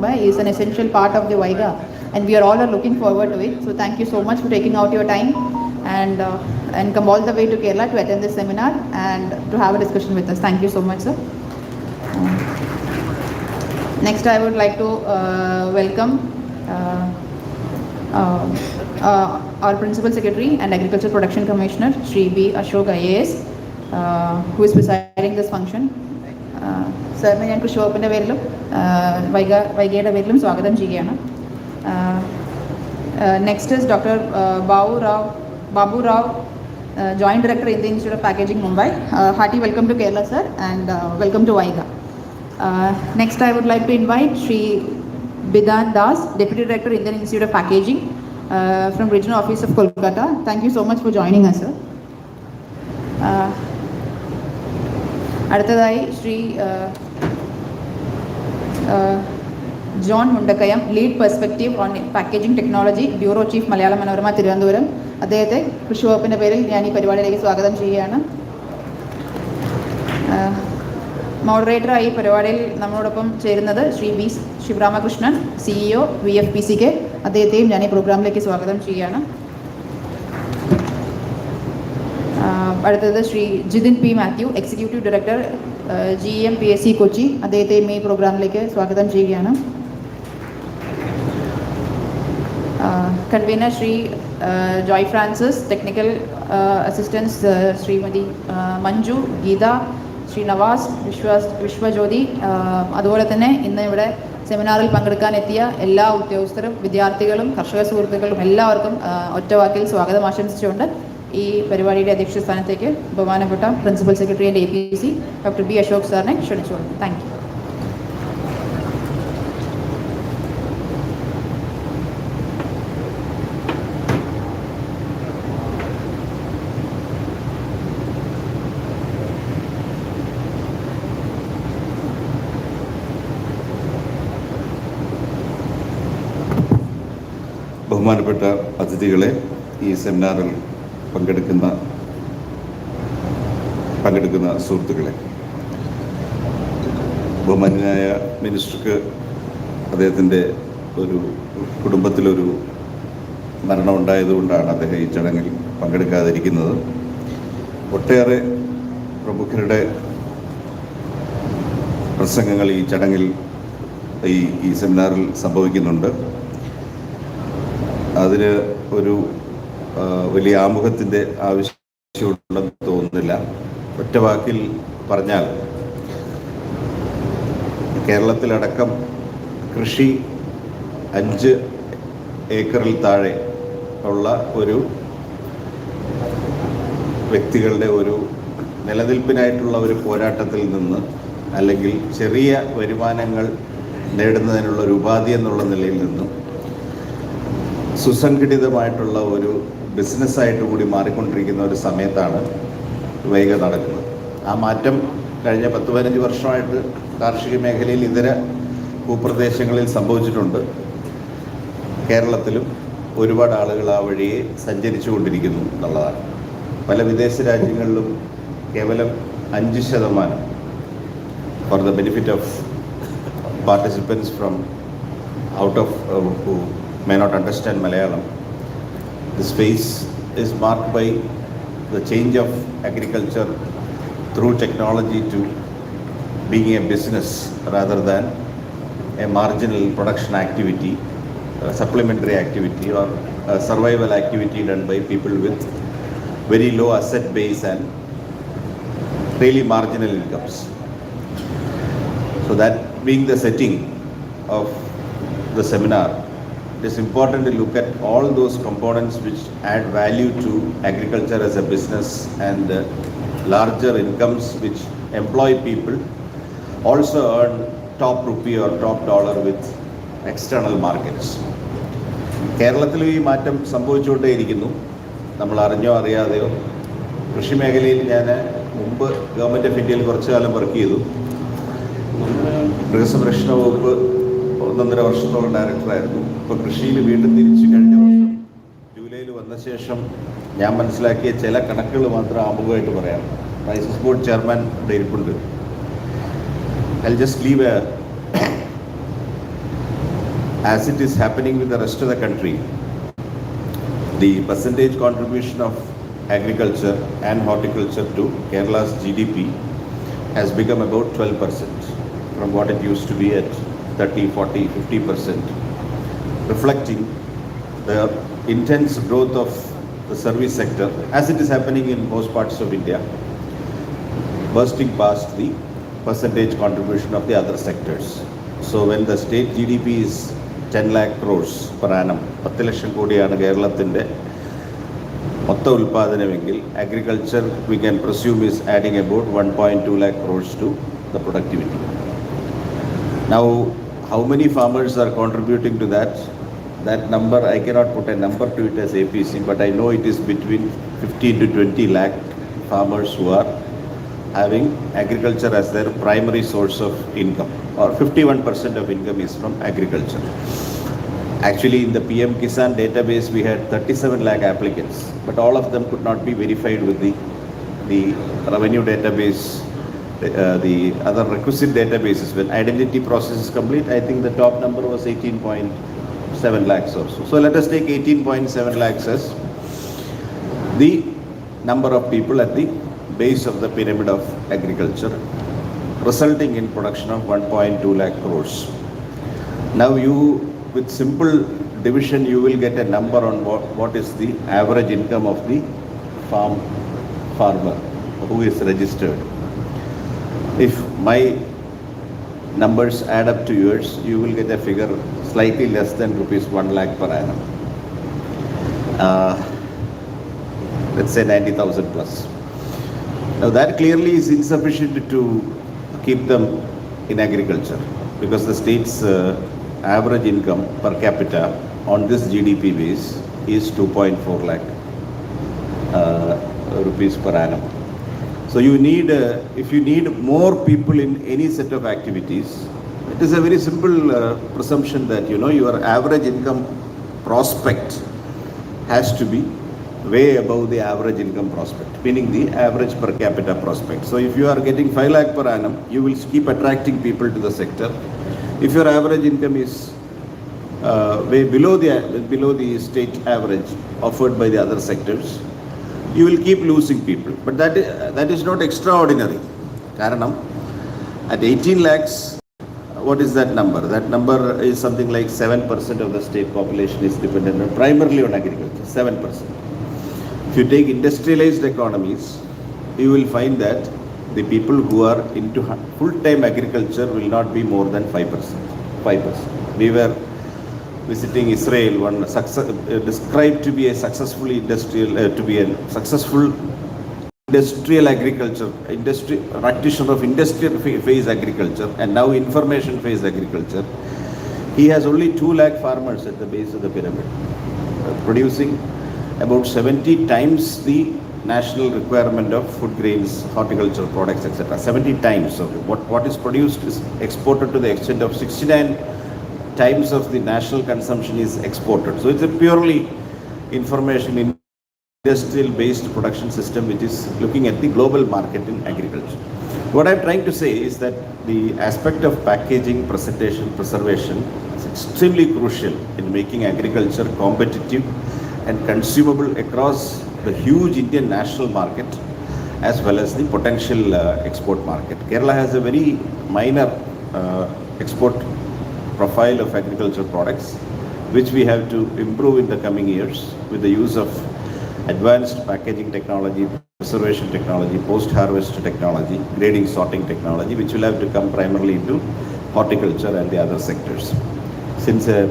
Mumbai is an essential part of the Vaiga, and we are all looking forward to it. So thank you so much for taking out your time and come all the way to Kerala to attend this seminar and to have a discussion with us. Thank you so much, sir. Next, I would like to welcome our Principal Secretary and Agriculture Production Commissioner, Shri B. Ashok IAS, who is presiding this function. സാറിന് ഞാൻ കൃഷി വകുപ്പിൻ്റെ പേരിലും വൈഗയുടെ പേരിലും സ്വാഗതം ചെയ്യുകയാണ്. Next is doctor Babu Rao, Joint Director, Indian Institute of Packaging, Mumbai. Hearty welcome to Kerala, sir, and welcome to Vaiga. Next, I would like to invite Shri Bidan Das, Deputy Director, Indian Institute of Packaging, from Regional Office of Kolkata. Thank you so much for joining us, sir. അടുത്തതായി Shri John Mundakkayam, lead perspective on packaging technology, bureau chief, Malayala Manorama, Thiruvananthapuram. അദ്ദേഹത്തെ കൃഷി വകുപ്പിൻ്റെ പേരിൽ ഞാൻ ഈ പരിപാടിയിലേക്ക് സ്വാഗതം ചെയ്യുകയാണ്. മോഡറേറ്ററായി പരിപാടിയിൽ നമ്മളോടൊപ്പം ചേരുന്നത് Shri V Sivaramakrishnan, CEO, VFPCK. അദ്ദേഹത്തെയും ഞാൻ ഈ പ്രോഗ്രാമിലേക്ക് സ്വാഗതം ചെയ്യുകയാണ്. അടുത്തത് Shri Jithin P Mathew, executive director, GEMPSC Kochi. അദ്ദേഹത്തെയും ഈ പ്രോഗ്രാമിലേക്ക് സ്വാഗതം ചെയ്യുകയാണ്. Convener Shri Joy Francis, technical assistance Shrimati Manju, Geetha, Shri Navas, Viswajyothi. അതുപോലെ തന്നെ ഇന്ന് ഇവിടെ സെമിനാറിൽ പങ്കെടുക്കാനെത്തിയ എല്ലാ ഉദ്യോഗസ്ഥരും, വിദ്യാർത്ഥികളും, കർഷക സുഹൃത്തുക്കളും എല്ലാവർക്കും ഒറ്റവാക്കിൽ സ്വാഗതം ആശംസിച്ചുകൊണ്ട് ഈ പരിപാടിയുടെ അധ്യക്ഷ സ്ഥാനത്തേക്ക് ബഹുമാനപ്പെട്ട principal secretary and APC doctor B. Ashok സാറിനെ ക്ഷണിച്ചുകൊള്ളു. Thank you. ബഹുമാനപ്പെട്ട അതിഥികളെ, ഈ സെമിനാറിൽ പങ്കെടുക്കുന്ന സുഹൃത്തുക്കളെ, ബഹുമാന്യനായ മിനിസ്റ്റർക്ക് അദ്ദേഹത്തിൻ്റെ ഒരു കുടുംബത്തിലൊരു മരണമുണ്ടായതുകൊണ്ടാണ് അദ്ദേഹം ഈ ചടങ്ങിൽ പങ്കെടുക്കാതിരിക്കുന്നത്. ഒട്ടേറെ പ്രമുഖരുടെ പ്രസംഗങ്ങൾ ഈ ചടങ്ങിൽ ഈ സെമിനാറിൽ സംഭവിക്കുന്നുണ്ട്. അതിന് ഒരു വലിയ ആമുഖത്തിൻ്റെ ആവശ്യമുണ്ടെന്ന് തോന്നുന്നില്ല. ഒറ്റ വാക്കിൽ പറഞ്ഞാൽ, കേരളത്തിലടക്കം കൃഷി 5 ഏക്കറിൽ താഴെ ഉള്ള ഒരു വ്യക്തികളുടെ ഒരു നിലനിൽപ്പിനായിട്ടുള്ള ഒരു പോരാട്ടത്തിൽ നിന്ന്, അല്ലെങ്കിൽ ചെറിയ വരുമാനങ്ങൾ നേടുന്നതിനുള്ള ഒരു ഉപാധി എന്നുള്ള നിലയിൽ നിന്നും സുസംഘടിതമായിട്ടുള്ള ഒരു ബിസിനസ്സായിട്ട് കൂടി മാറിക്കൊണ്ടിരിക്കുന്ന ഒരു സമയത്താണ് വൈഗ നടക്കുന്നത്. ആ മാറ്റം കഴിഞ്ഞ 10-15 വർഷമായിട്ട് കാർഷിക മേഖലയിൽ ഇതര ഭൂപ്രദേശങ്ങളിൽ സംഭവിച്ചിട്ടുണ്ട്. കേരളത്തിലും ഒരുപാട് ആളുകൾ ആ വഴിയെ സഞ്ചരിച്ചു കൊണ്ടിരിക്കുന്നു എന്നുള്ളതാണ്. പല വിദേശ രാജ്യങ്ങളിലും കേവലം 5% for the benefit of participants from out of who may not understand Malayalam. The space is marked by the change of agriculture through technology to being a business rather than a marginal production activity, a supplementary activity or a survival activity done by people with very low asset base and really marginal incomes. So that being the setting of the seminar, it is important to look at all those components which add value to agriculture as a business and larger incomes which employ people, also earn top rupee or top dollar with external markets. കേരളത്തിലും ഈ മാറ്റം സംഭവിച്ചുകൊണ്ടേയിരിക്കുന്നു. നമ്മൾ അറിഞ്ഞോ അറിയാതെയോ. കൃഷി മേഖലയിൽ ഞാൻ മുമ്പ് ഗവൺമെൻറ് ഓഫ് ഇന്ത്യയിൽ കുറച്ചു കാലം വർക്ക് ചെയ്തു. മൃഗസംരക്ഷണ വകുപ്പ് 1.5 വർഷത്തോളം ഡയറക്ടറായിരുന്നു. ഇപ്പോൾ കൃഷിയിൽ വീണ്ടും തിരിച്ച് കഴിഞ്ഞ വർഷം ജൂലൈയിൽ വന്ന ശേഷം ഞാൻ മനസ്സിലാക്കിയ ചില കണക്കുകൾ മാത്രം ആമുഖമായിട്ട് പറയാം. റൈസസ് ബോർഡ് ചെയർമാൻ ഇവിടെ ഇരിപ്പുണ്ട്. I'll just leave a as it is happening with the rest of the country, the percentage contribution of agriculture and horticulture to Kerala's GDP has become about 12% from what it used to be at 30, 40, 50%, reflecting the intense growth of the service sector as it is happening in most parts of India, bursting past the percentage contribution of the other sectors. So when the state GDP is 10 lakh crores per annum, 10 ലക്ഷം കോടിയാണ് കേരളത്തിൻ്റെ മൊത്തം ഉൽപ്പാദനമെങ്കിൽ agriculture we can presume is adding about 1.2 lakh crores to the productivity. Now, how many farmers are contributing to that? That number, I cannot put a number to it as APC, but I know it is between 15 to 20 lakh farmers who are having agriculture as their primary source of income, or 51% of income is from agriculture. Actually, in the PM Kisan database, we had 37 lakh applicants, but all of them could not be verified with the revenue database, the other requisite databases. When identity process is complete, I think the top number was 18.7 lakhs or so. So let us take 18.7 lakhs as the number of people at the base of the pyramid of agriculture, resulting in production of 1.2 lakh crores. Now with simple division, you will get a number on what is the average income of the farmer who is registered. If my numbers add up to yours, you will get a figure slightly less than rupees 1 lakh per annum. Let's say 90,000 plus. Now that clearly is insufficient to keep them in agriculture, because the state's average income per capita on this GDP base is 2.4 lakh rupees per annum. So you need, if you need more people in any set of activities, it is a very simple presumption that your average income prospect has to be way above the average income prospect, meaning the average per capita prospect. So if you are getting 5 lakh per annum, you will keep attracting people to the sector. If your average income is way below the state average offered by the other sectors, you will keep losing people. But that is not extraordinary. Karanam, at 18 lakhs, what is that number? That number is something like 7% of the state population is dependent primarily on agriculture, 7%. If you take industrialized economies, you will find that the people who are into full-time agriculture will not be more than 5%. 5%. We were visiting Israel, one described to be a successful industrial agriculture, practitioner of industrial phase agriculture, and now information phase agriculture. He has only 2 lakh farmers at the base of the pyramid, producing about 70 times the national requirement of food grains, horticultural products, etc. 70 times. So what is produced is exported to the extent of 69 times of the national consumption is exported. So it's a purely information industrial based production system which is looking at the global market in agriculture. What I'm trying to say is that the aspect of packaging, presentation, preservation is extremely crucial in making agriculture competitive and consumable across the huge Indian national market as well as the potential export market. Kerala has a very minor export profile of agricultural products, which we have to improve in the coming years with the use of advanced packaging technology, preservation technology, post-harvest technology, grading, sorting technology, which will have to come primarily into horticulture and the other sectors. Since a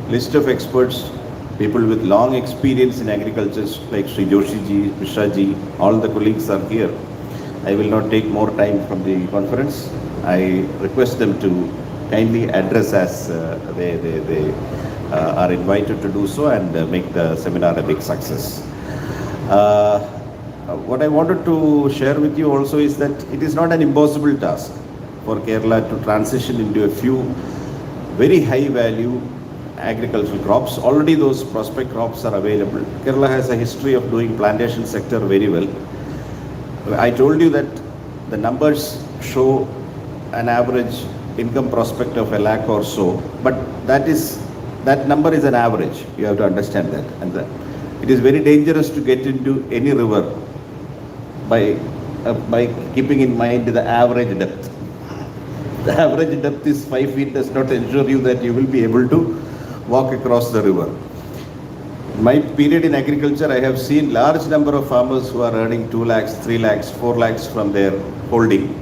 list of experts, people with long experience in agriculture like Sri Joshi ji, Mishra ji, all the colleagues are here. I will not take more time from the conference. I request them to kindly address as they are invited to do so and make the seminar a big success. What I wanted to share with you also is that it is not an impossible task for Kerala to transition into a few very high value agricultural crops. Already those prospect crops are available. Kerala has a history of doing plantation sector very well. I told you that the numbers show an average income prospect of 1 lakh or so, but that is That number is an average. You have to understand that. And it is very dangerous to get into any river by keeping in mind the average depth. The average depth is 5 feet does not ensure you that you will be able to walk across the river. In my period in agriculture, I have seen large number of farmers who are earning 2 lakhs, 3 lakhs, 4 lakhs from their holding.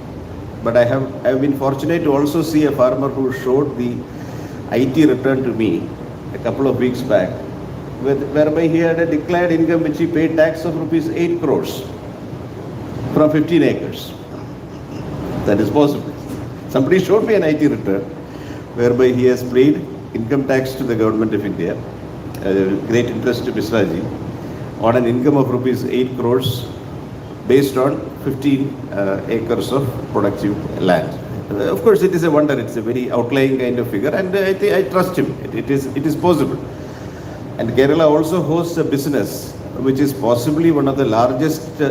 But I have been fortunate to also see a farmer who showed the IT return to me a couple of weeks back, whereby he had a declared income which he paid tax of rupees 8 crores from 15 acres. That is possible. Somebody showed me an IT return whereby he has paid income tax to the government of India, great interest to Misraji, on an income of rupees 8 crores based on 15 acres of productive land. Of course, it is a wonder. It's a very outlying kind of figure, and I trust him. It is possible. And Kerala also hosts a business which is possibly one of the largest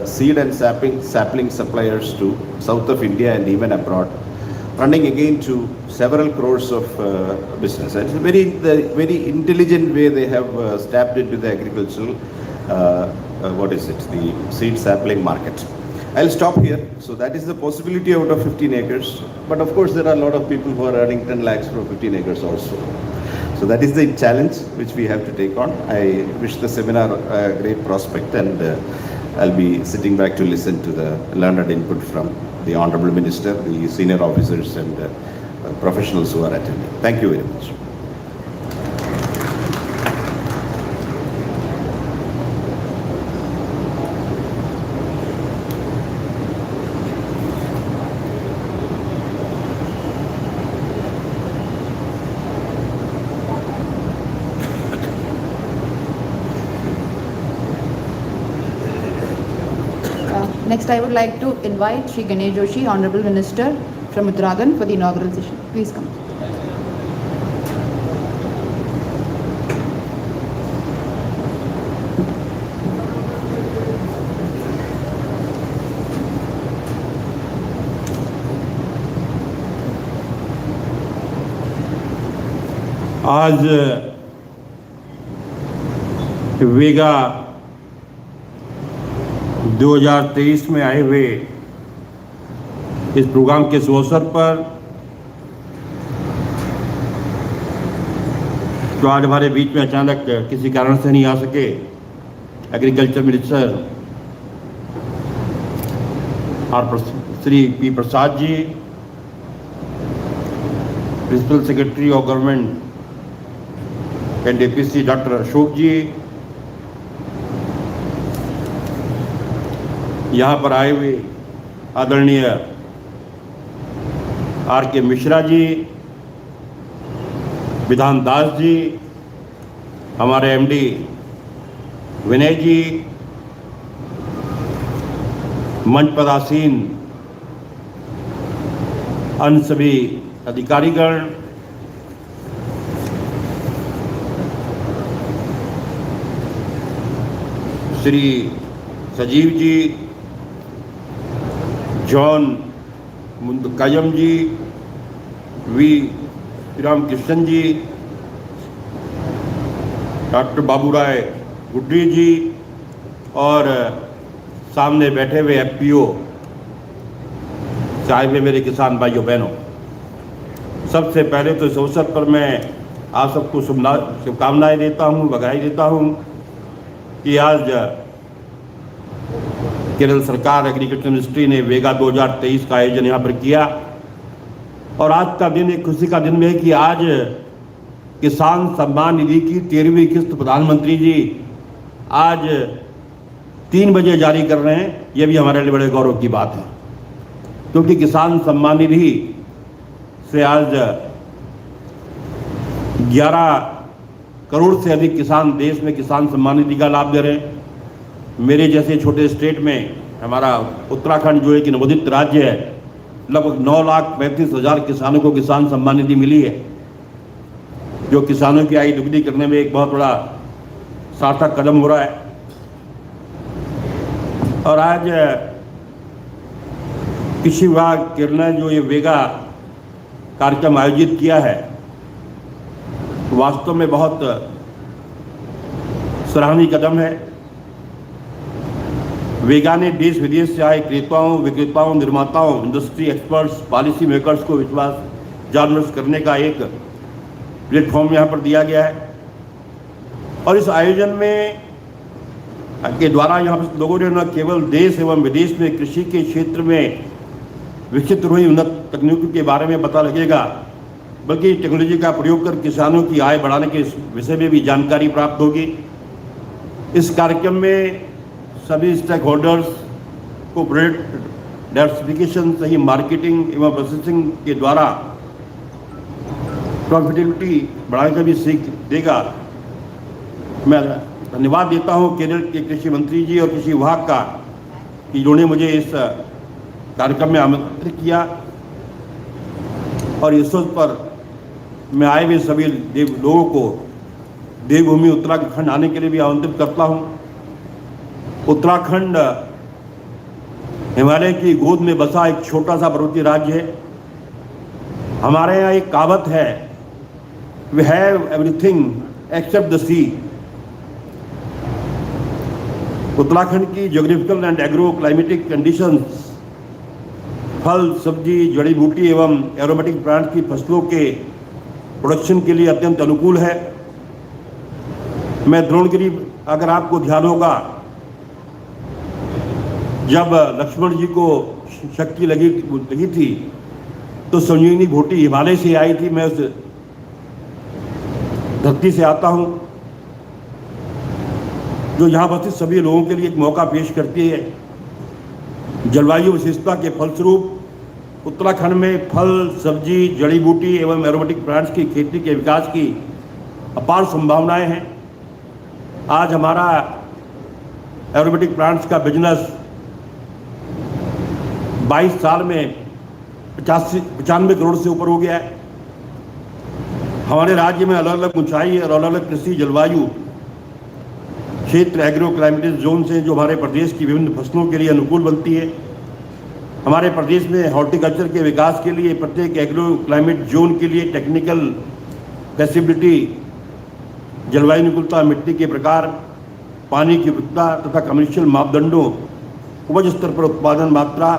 seed and sapling suppliers to south of India and even abroad, running again to several crores of business. And it's a very intelligent way they have stepped into the agricultural, the seed sapling market. I'll stop here. So that is the possibility out of 15 acres. But of course, there are a lot of people who are earning 10 lakhs from 15 acres also. So that is the challenge which we have to take on. I wish the seminar a great prospect, and I'll be sitting back to listen to the learned input from the Honorable Minister, the senior officers and professionals who are attending. Thank you very much. Next, I would like to invite Shri Ganesh Joshi, Honorable Minister from Uttarakhand, for the inaugural session. Please come. आज वेगा 2023 में आए हुए इस programme के शुभ अवसर पर जो आज हमारे बीच में अचानक किसी कारण से नहीं आ सके, एग्रीकल्चर मिनिस्टर और Shri P Prasad ji, principal secretary of government NDPC doctor Ashok ji, यहाँ पर आए हुए आदरणीय आर के मिश्रा जी, विधान दास जी, हमारे एमडी विनय जी, मंच पर आसीन अन्य सभी अधिकारीगण, Shri Sajeev ji, John Mundakayam ji, V Ramakrishnan ji, doctor Babu Rai Guddi ji और सामने बैठे हुए एफपीओ साहिब मेरे किसान भाइयों बहनों, सबसे पहले तो इस अवसर पर मैं आप सबको शुभकामनाएं देता हूं, बधाई देता हूं कि आज केरल सरकार एग्रीकल्चर मिनिस्ट्री ने वेगा 2023 का आयोजन यहाँ पर किया। और आज का दिन एक खुशी का दिन है कि आज किसान सम्मान निधि की 13वीं किस्त प्रधानमंत्री जी आज 3 बजे जारी कर रहे हैं। ये भी हमारे लिए बड़े गौरव की बात है, क्योंकि किसान सम्मान निधि से आज 11 करोड़ से अधिक किसान देश में किसान सम्मान निधि का लाभ दे रहे हैं। मेरे जैसे छोटे स्टेट में हमारा उत्तराखंड जो एक नवोदित राज्य है, लगभग 9,35,000 किसानों को किसान सम्मान निधि मिली है, जो किसानों की आय दुगनी करने में एक बहुत बड़ा सार्थक कदम हो रहा है। और आज कृषि विभाग केरल ने जो ये वेगा कार्यक्रम आयोजित किया है, वास्तव में बहुत सराहनीय कदम है। वेगा ने देश विदेश से आए क्रेताओं, विक्रेताओं, निर्माताओं, इंडस्ट्री एक्सपर्ट्स, पॉलिसी मेकर्स को विश्वास जागरूक करने का एक प्लेटफॉर्म यहाँ पर दिया गया है। और इस आयोजन में के द्वारा यहाँ पर लोगों ने न केवल देश एवं विदेश में कृषि के क्षेत्र में विकसित हुई उन्नत तकनीकों के बारे में पता लगेगा, बल्कि टेक्नोलॉजी का प्रयोग कर किसानों की आय बढ़ाने के विषय में भी जानकारी प्राप्त होगी। इस कार्यक्रम में सभी स्टेक होल्डर्स को प्रोडक्ट डाइवर्सिफिकेशन, सही मार्केटिंग एवं प्रोसेसिंग के द्वारा प्रॉफिटेबिलिटी बढ़ाने का भी सीख देगा। मैं धन्यवाद देता हूं केरल के कृषि मंत्री जी और कृषि विभाग का कि जिन्होंने मुझे इस कार्यक्रम में आमंत्रित किया, और इस अवसर पर मैं आए हुए सभी लोगों को देवभूमि उत्तराखंड आने के लिए भी आमंत्रित करता हूं। उत्तराखंड हिमालय की गोद में बसा एक छोटा सा पर्वतीय राज्य है। हमारे यहाँ एक कहावत है, we have everything except the sea. Uttarakhand की geographical and agro climatic conditions फल, सब्जी, जड़ी बूटी एवं एरोमेटिक प्लांट की फसलों के प्रोडक्शन के लिए अत्यंत अनुकूल है। मैं द्रोणगिरी, अगर आपको ध्यान होगा, जब लक्ष्मण जी को शक्ति लगी थी तो संजीवनी बूटी हिमालय से आई थी। मैं उस धरती से आता हूं जो यहाँ उपस्थित सभी लोगों के लिए एक मौका पेश करती है। जलवायु विशेषता के फलस्वरूप उत्तराखंड में फल, सब्जी, जड़ी बूटी एवं एरोमेटिक प्लांट्स की खेती के विकास की अपार संभावनाएं हैं। आज हमारा एरोमेटिक प्लांट्स का बिजनेस 22 साल में 95 करोड़ से ऊपर हो गया है। हमारे राज्य में अलग अलग ऊंचाई और अलग अलग कृषि जलवायु क्षेत्र, एग्रो क्लाइमेटिक जोन से जो हमारे प्रदेश की विभिन्न फसलों के लिए अनुकूल बनती है। हमारे प्रदेश में हॉर्टिकल्चर के विकास के लिए प्रत्येक एग्रो क्लाइमेट जोन के लिए टेक्निकल फैसिलिटी, जलवायु अनुकूलता, मिट्टी के प्रकार, पानी की उपलब्धता तथा कमर्शियल मापदंडों, उपज स्तर पर उत्पादन मात्रा,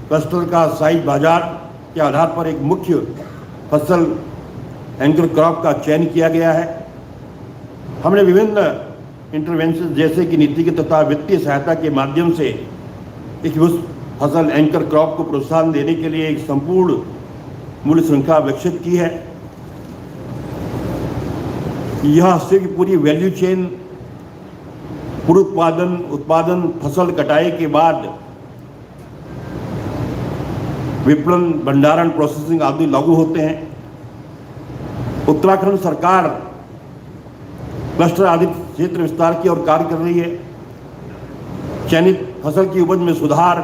क्लस्टर का साइज, बाजार के आधार पर एक मुख्य फसल एंकर क्रॉप का चयन किया गया है। हमने विभिन्न इंटरवेंशन जैसे कि नीतिगत तथा वित्तीय सहायता के माध्यम से एक उस फसल एंकर क्रॉप को प्रोत्साहन देने के लिए एक संपूर्ण मूल्य श्रृंखला विकसित की है। यह से पूरी वैल्यू चेन, पूर्व उत्पादन, फसल कटाई के बाद विपणन, भंडारण, प्रोसेसिंग आदि लागू होते हैं। उत्तराखंड सरकार क्लस्टर आधारित क्षेत्र विस्तार की ओर कार्य कर रही है। चयनित फसल की उपज में सुधार,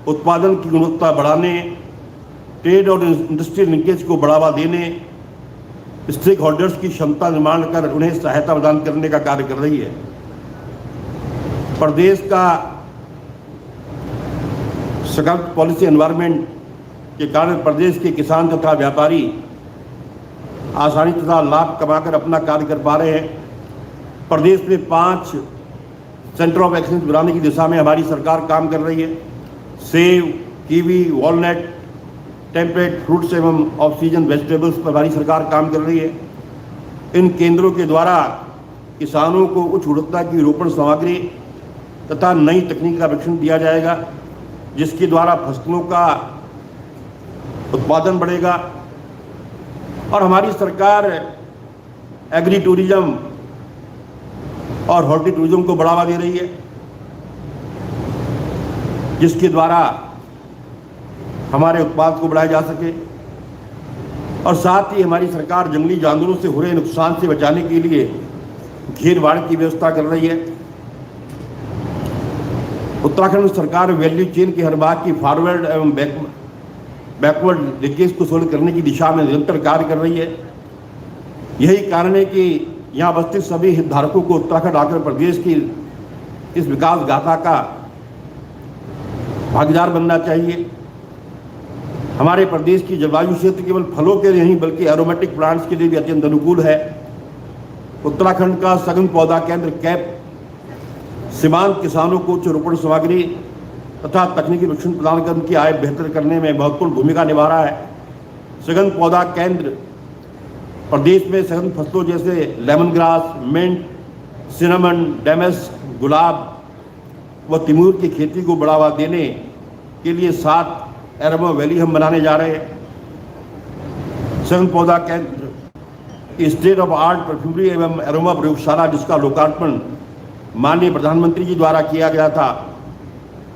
उत्पादन की गुणवत्ता बढ़ाने, ट्रेड और इंडस्ट्रियल लिंकेज को बढ़ावा देने, स्टेक होल्डर्स की क्षमता निर्माण कर उन्हें सहायता प्रदान करने का कार्य कर रही है। प्रदेश का सशक्त पॉलिसी एनवायरनमेंट के कारण प्रदेश के किसान तथा व्यापारी आसानी तथा लाभ कमाकर अपना कार्य कर पा रहे हैं। प्रदेश में 5 सेंटर ऑफ एक्सीलेंस बनाने की दिशा में हमारी सरकार काम कर रही है। सेब, कीवी, वॉलनट, टेम्परेट फ्रूट्स एवं ऑफ सीजन वेजिटेबल्स पर हमारी सरकार काम कर रही है। इन केंद्रों के द्वारा किसानों को उच्च गुणवत्ता की रोपण सामग्री तथा नई तकनीक का प्रशिक्षण दिया जाएगा, जिसके द्वारा फसलों का उत्पादन बढ़ेगा। और हमारी सरकार एग्री टूरिज्म और हॉर्टी टूरिज्म को बढ़ावा दे रही है, जिसके द्वारा हमारे उत्पाद को बढ़ाया जा सके। और साथ ही हमारी सरकार जंगली जानवरों से हो रहे नुकसान से बचाने के लिए घेरबाड़ की व्यवस्था कर रही है। उत्तराखंड सरकार वैल्यू चेन के हर भाग की फॉरवर्ड एवं बैकवर्ड लिंकेज को सोल्व करने की दिशा में निरंतर कार्य कर रही है। यही कारण है कि यहाँ उपस्थित सभी हितधारकों को उत्तराखंड आकर प्रदेश की इस विकास गाथा का भागीदार बनना चाहिए। हमारे प्रदेश की जलवायु क्षेत्र केवल फलों के लिए नहीं बल्कि एरोमेटिक प्लांट्स के लिए भी अत्यंत अनुकूल है। उत्तराखंड का सघन पौधा केंद्र कैप सीमांत किसानों को उच्च रोपण सामग्री तथा तकनीकी प्रशिक्षण प्रदान कर उनकी आय बेहतर करने में महत्वपूर्ण भूमिका निभा रहा है। सघन पौधा केंद्र प्रदेश में सघन फसलों जैसे lemon grass, mint, cinnamon, damask, गुलाब व तिमूर की खेती को बढ़ावा देने के लिए 7 एरोमा वैली हम बनाने जा रहे हैं। सघन पौधा केंद्र स्टेट ऑफ आर्ट परफ्यूमरी एवं एरोमा प्रयोगशाला जिसका लोकार्पण माननीय प्रधानमंत्री जी द्वारा किया गया था,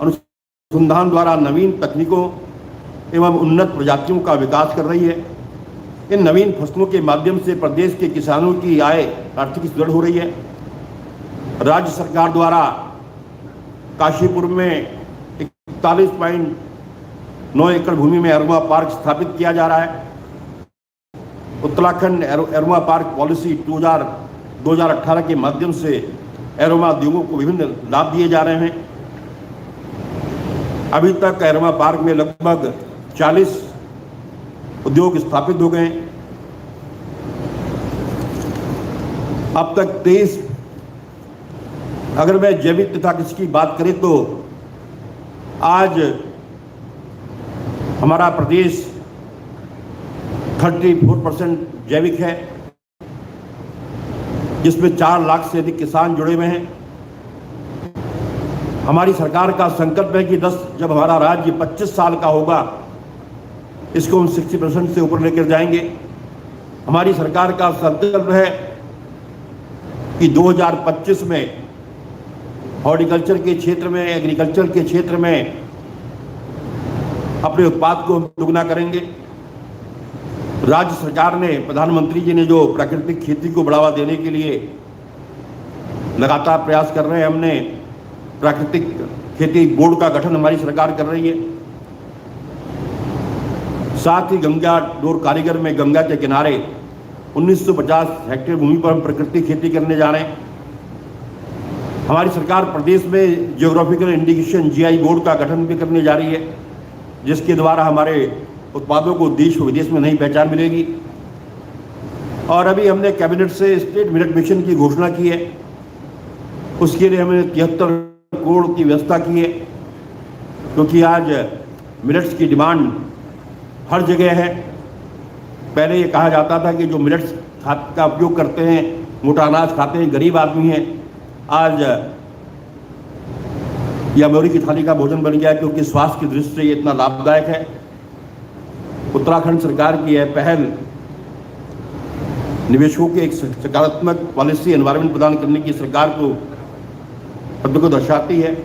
अनुसंधान द्वारा नवीन तकनीकों एवं उन्नत प्रजातियों का विकास कर रही है। इन नवीन फसलों के माध्यम से प्रदेश के किसानों की आय आर्थिक सुदृढ़ हो रही है। राज्य सरकार द्वारा काशीपुर में 41.9 एकड़ भूमि में एरोमा पार्क स्थापित किया जा रहा है। उत्तराखंड एरोमा पार्क पॉलिसी 2018 के माध्यम से एरोमा उद्योगों को विभिन्न लाभ दिए जा रहे हैं। अभी तक एरोमा पार्क में लगभग 40 उद्योग स्थापित हो गए। अब तक 23, अगर मैं जैविक तथा कृषि की बात करें तो आज हमारा प्रदेश 34% जैविक है, जिसमें 4 लाख से अधिक किसान जुड़े हुए हैं। हमारी सरकार का संकल्प है कि जब हमारा राज्य 25 साल का होगा, इसको हम 60% से ऊपर लेकर जाएंगे। हमारी सरकार का संकल्प है कि 2025 में हॉर्टिकल्चर के क्षेत्र में, एग्रीकल्चर के क्षेत्र में अपने उत्पाद को हम दुगना करेंगे। राज्य सरकार ने, प्रधानमंत्री जी ने जो प्राकृतिक खेती को बढ़ावा देने के लिए लगातार प्रयास कर रहे हैं, हमने प्राकृतिक खेती बोर्ड का गठन हमारी सरकार कर रही है। साथ ही गंगा डोर कारीगर में गंगा के किनारे 1950 हेक्टेयर भूमि पर हम प्राकृतिक खेती करने जा रहे हैं। हमारी सरकार प्रदेश में जियोग्राफिकल इंडिकेशन जीआई बोर्ड का गठन भी करने जा रही है, जिसके द्वारा हमारे उत्पादों को देश विदेश में नई पहचान मिलेगी। और अभी हमने कैबिनेट से स्टेट मिलेट मिशन की घोषणा की है। उसके लिए हमने 73 करोड़ की व्यवस्था की है, क्योंकि आज मिलेट्स की डिमांड हर जगह है। पहले ये कहा जाता था कि जो मिलेट्स का उपयोग करते हैं, मोटा अनाज खाते हैं, गरीब आदमी हैं। आज यह अमौरी की थाली का भोजन बन गया है, क्योंकि स्वास्थ्य की दृष्टि से ये इतना लाभदायक है। उत्तराखंड सरकार की यह पहल निवेशकों के एक सकारात्मक पॉलिसी एनवायरनमेंट प्रदान करने की सरकार को दर्शाती है।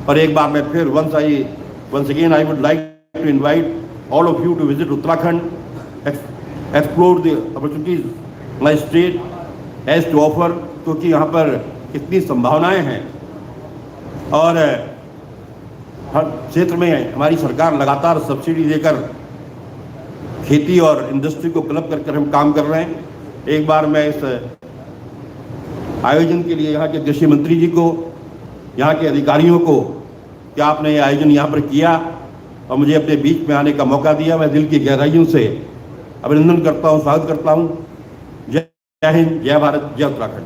और एक बार मैं फिर once again I would like to invite all of you to visit Uttarakhand, explore the opportunities my state has to offer, क्योंकि यहाँ पर कितनी संभावनाएं हैं और हर क्षेत्र में हमारी सरकार लगातार सब्सिडी देकर खेती और इंडस्ट्री को क्लब कर हम काम कर रहे हैं। एक बार मैं इस आयोजन के लिए यहाँ के कृषि मंत्री जी को, यहाँ के अधिकारियों को, कि आपने ये आयोजन यहाँ पर किया और मुझे अपने बीच में आने का मौका दिया, मैं दिल की गहराइयों से अभिनंदन करता हूँ, स्वागत करता हूँ। जय हिंद, जय भारत, जय Uttarakhand.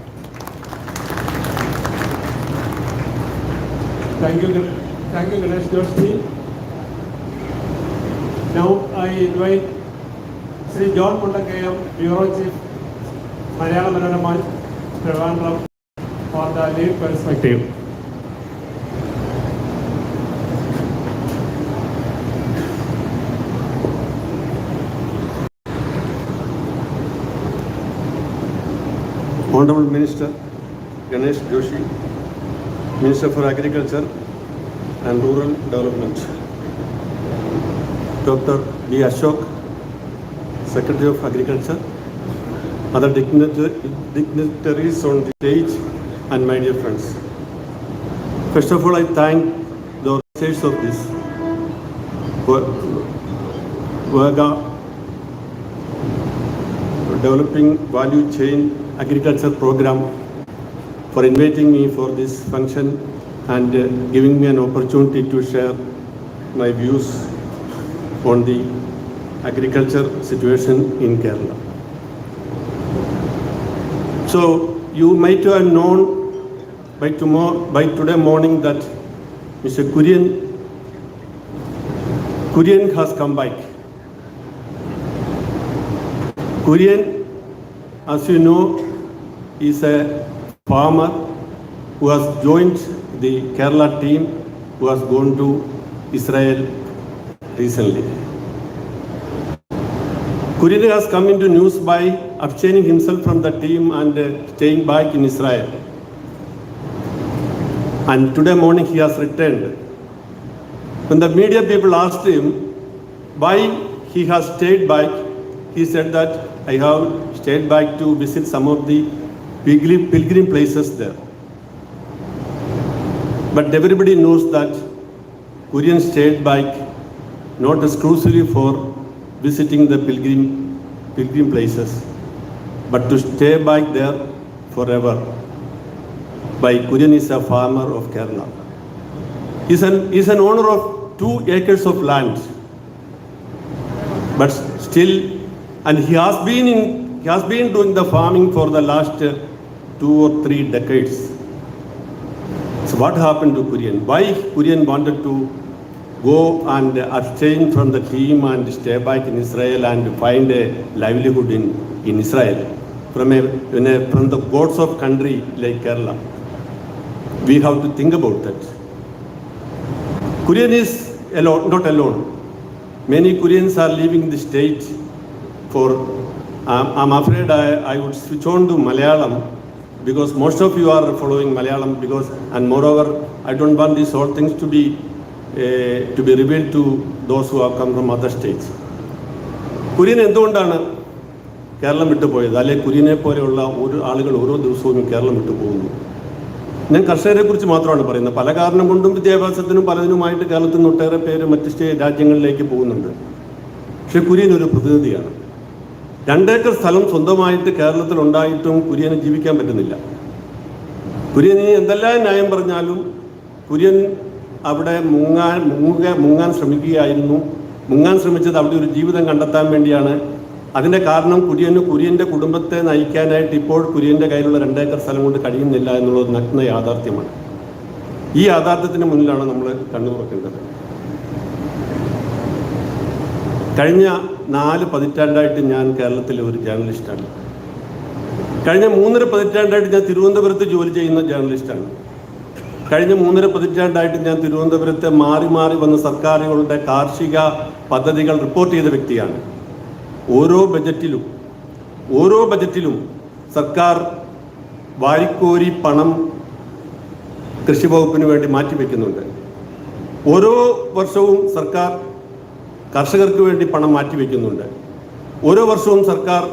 Thank you, Ganesh Joshi. Now I invite Sri John Mundakayam, Bureau Chief, Malayalam Mananama, Trivandrum, for the lead perspective. Honorable Minister Ganesh Joshi, Minister for Agriculture and Rural Development, Dr. B. Ashok, Secretary of Agriculture, other dignitaries on the stage, and my dear friends. First of all, I thank the organizers of this Vaiga Developing Value Chain Agriculture Program for inviting me for this function and giving me an opportunity to share my views on the agriculture situation in Kerala. So you might have known by today morning that Mr. Kurian has come back. Kurian, as you know, is a farmer who has joined the Kerala team, who has gone to Israel recently. Kurian has come into news by abstaining himself from the team and staying back in Israel. And today morning he has returned. When the media people asked him why he has stayed back, he said that I have stayed back to visit some of the pilgrim places there. But everybody knows that Kurian stayed back not exclusively for visiting the pilgrim places, but to stay back there forever. By Kurian is a farmer of Kerala. He's an owner of 2 acres of land, but still, and he has been doing the farming for the last 2 or 3 decades. So what happened to Kurian? Why Kurian wanted to go and abstain from the team and stay back in Israel and find a livelihood in Israel from the gods of country like Kerala? We have to think about that. Kurian is not alone. Many Kurians are leaving the state for, I'm afraid I would switch on to Malayalam because most of you are following Malayalam and moreover, I don't want these whole things to be revealed to those who have come from other states. Kurian എന്തുകൊണ്ടാണ് കേരളം വിട്ടുപോയത്? അല്ലെങ്കിൽ കുര്യനെ പോലെയുള്ള ആളുകൾ ഓരോ ദിവസവും കേരളം വിട്ടുപോകുന്നു. ഞാൻ കർഷകരെ കുറിച്ച് മാത്രമാണ് പറയുന്നത്. പല കാരണം കൊണ്ടും വിദ്യാഭ്യാസത്തിനും പലതിനുമായിട്ട് കേരളത്തിൽ നിന്ന് ഒട്ടേറെ പേര് മറ്റ് രാജ്യങ്ങളിലേക്ക് പോകുന്നുണ്ട്. പക്ഷെ കുര്യൻ ഒരു പ്രതിനിധിയാണ്. 2 ഏക്കർ സ്ഥലം സ്വന്തമായിട്ട് കേരളത്തിൽ ഉണ്ടായിട്ടും കുര്യന് ജീവിക്കാൻ പറ്റുന്നില്ല. കുര്യൻ എന്തെല്ലാം ന്യായം പറഞ്ഞാലും കുര്യൻ അവിടെ മുങ്ങാൻ ശ്രമിക്കുകയായിരുന്നു. മുങ്ങാൻ ശ്രമിച്ചത് അവിടെ ഒരു ജീവിതം കണ്ടെത്താൻ വേണ്ടിയാണ്. അതിൻ്റെ കാരണം കുര്യൻ്റെ കുടുംബത്തെ നയിക്കാനായിട്ട് ഇപ്പോൾ കുര്യൻ്റെ കയ്യിലുള്ള 2 ഏക്കർ സ്ഥലം കൊണ്ട് കഴിയുന്നില്ല എന്നുള്ളത് നഗ്ന യാഥാർത്ഥ്യമാണ്. ഈ യാഥാർത്ഥ്യത്തിന് മുന്നിലാണ് നമ്മൾ കണ്ണുതുറക്കേണ്ടത്. കഴിഞ്ഞ 4 പതിറ്റാണ്ടായിട്ട് ഞാൻ കേരളത്തിലെ ഒരു ജേർണലിസ്റ്റാണ്. കഴിഞ്ഞ 3.5 പതിറ്റാണ്ടായിട്ട് ഞാൻ തിരുവനന്തപുരത്ത് ജോലി ചെയ്യുന്ന ജേർണലിസ്റ്റാണ്. കഴിഞ്ഞ 3.5 പതിറ്റാണ്ടായിട്ട് ഞാൻ തിരുവനന്തപുരത്തെ മാറി വന്ന സർക്കാരുകളുടെ കാർഷിക പദ്ധതികൾ റിപ്പോർട്ട് ചെയ്ത വ്യക്തിയാണ്. ഓരോ ബജറ്റിലും സർക്കാർ വാരിക്കോരി പണം കൃഷി വകുപ്പിന് വേണ്ടി മാറ്റിവെക്കുന്നുണ്ട്. ഓരോ വർഷവും സർക്കാർ കർഷകർക്ക് വേണ്ടി പണം മാറ്റിവെക്കുന്നുണ്ട്. ഓരോ വർഷവും സർക്കാർ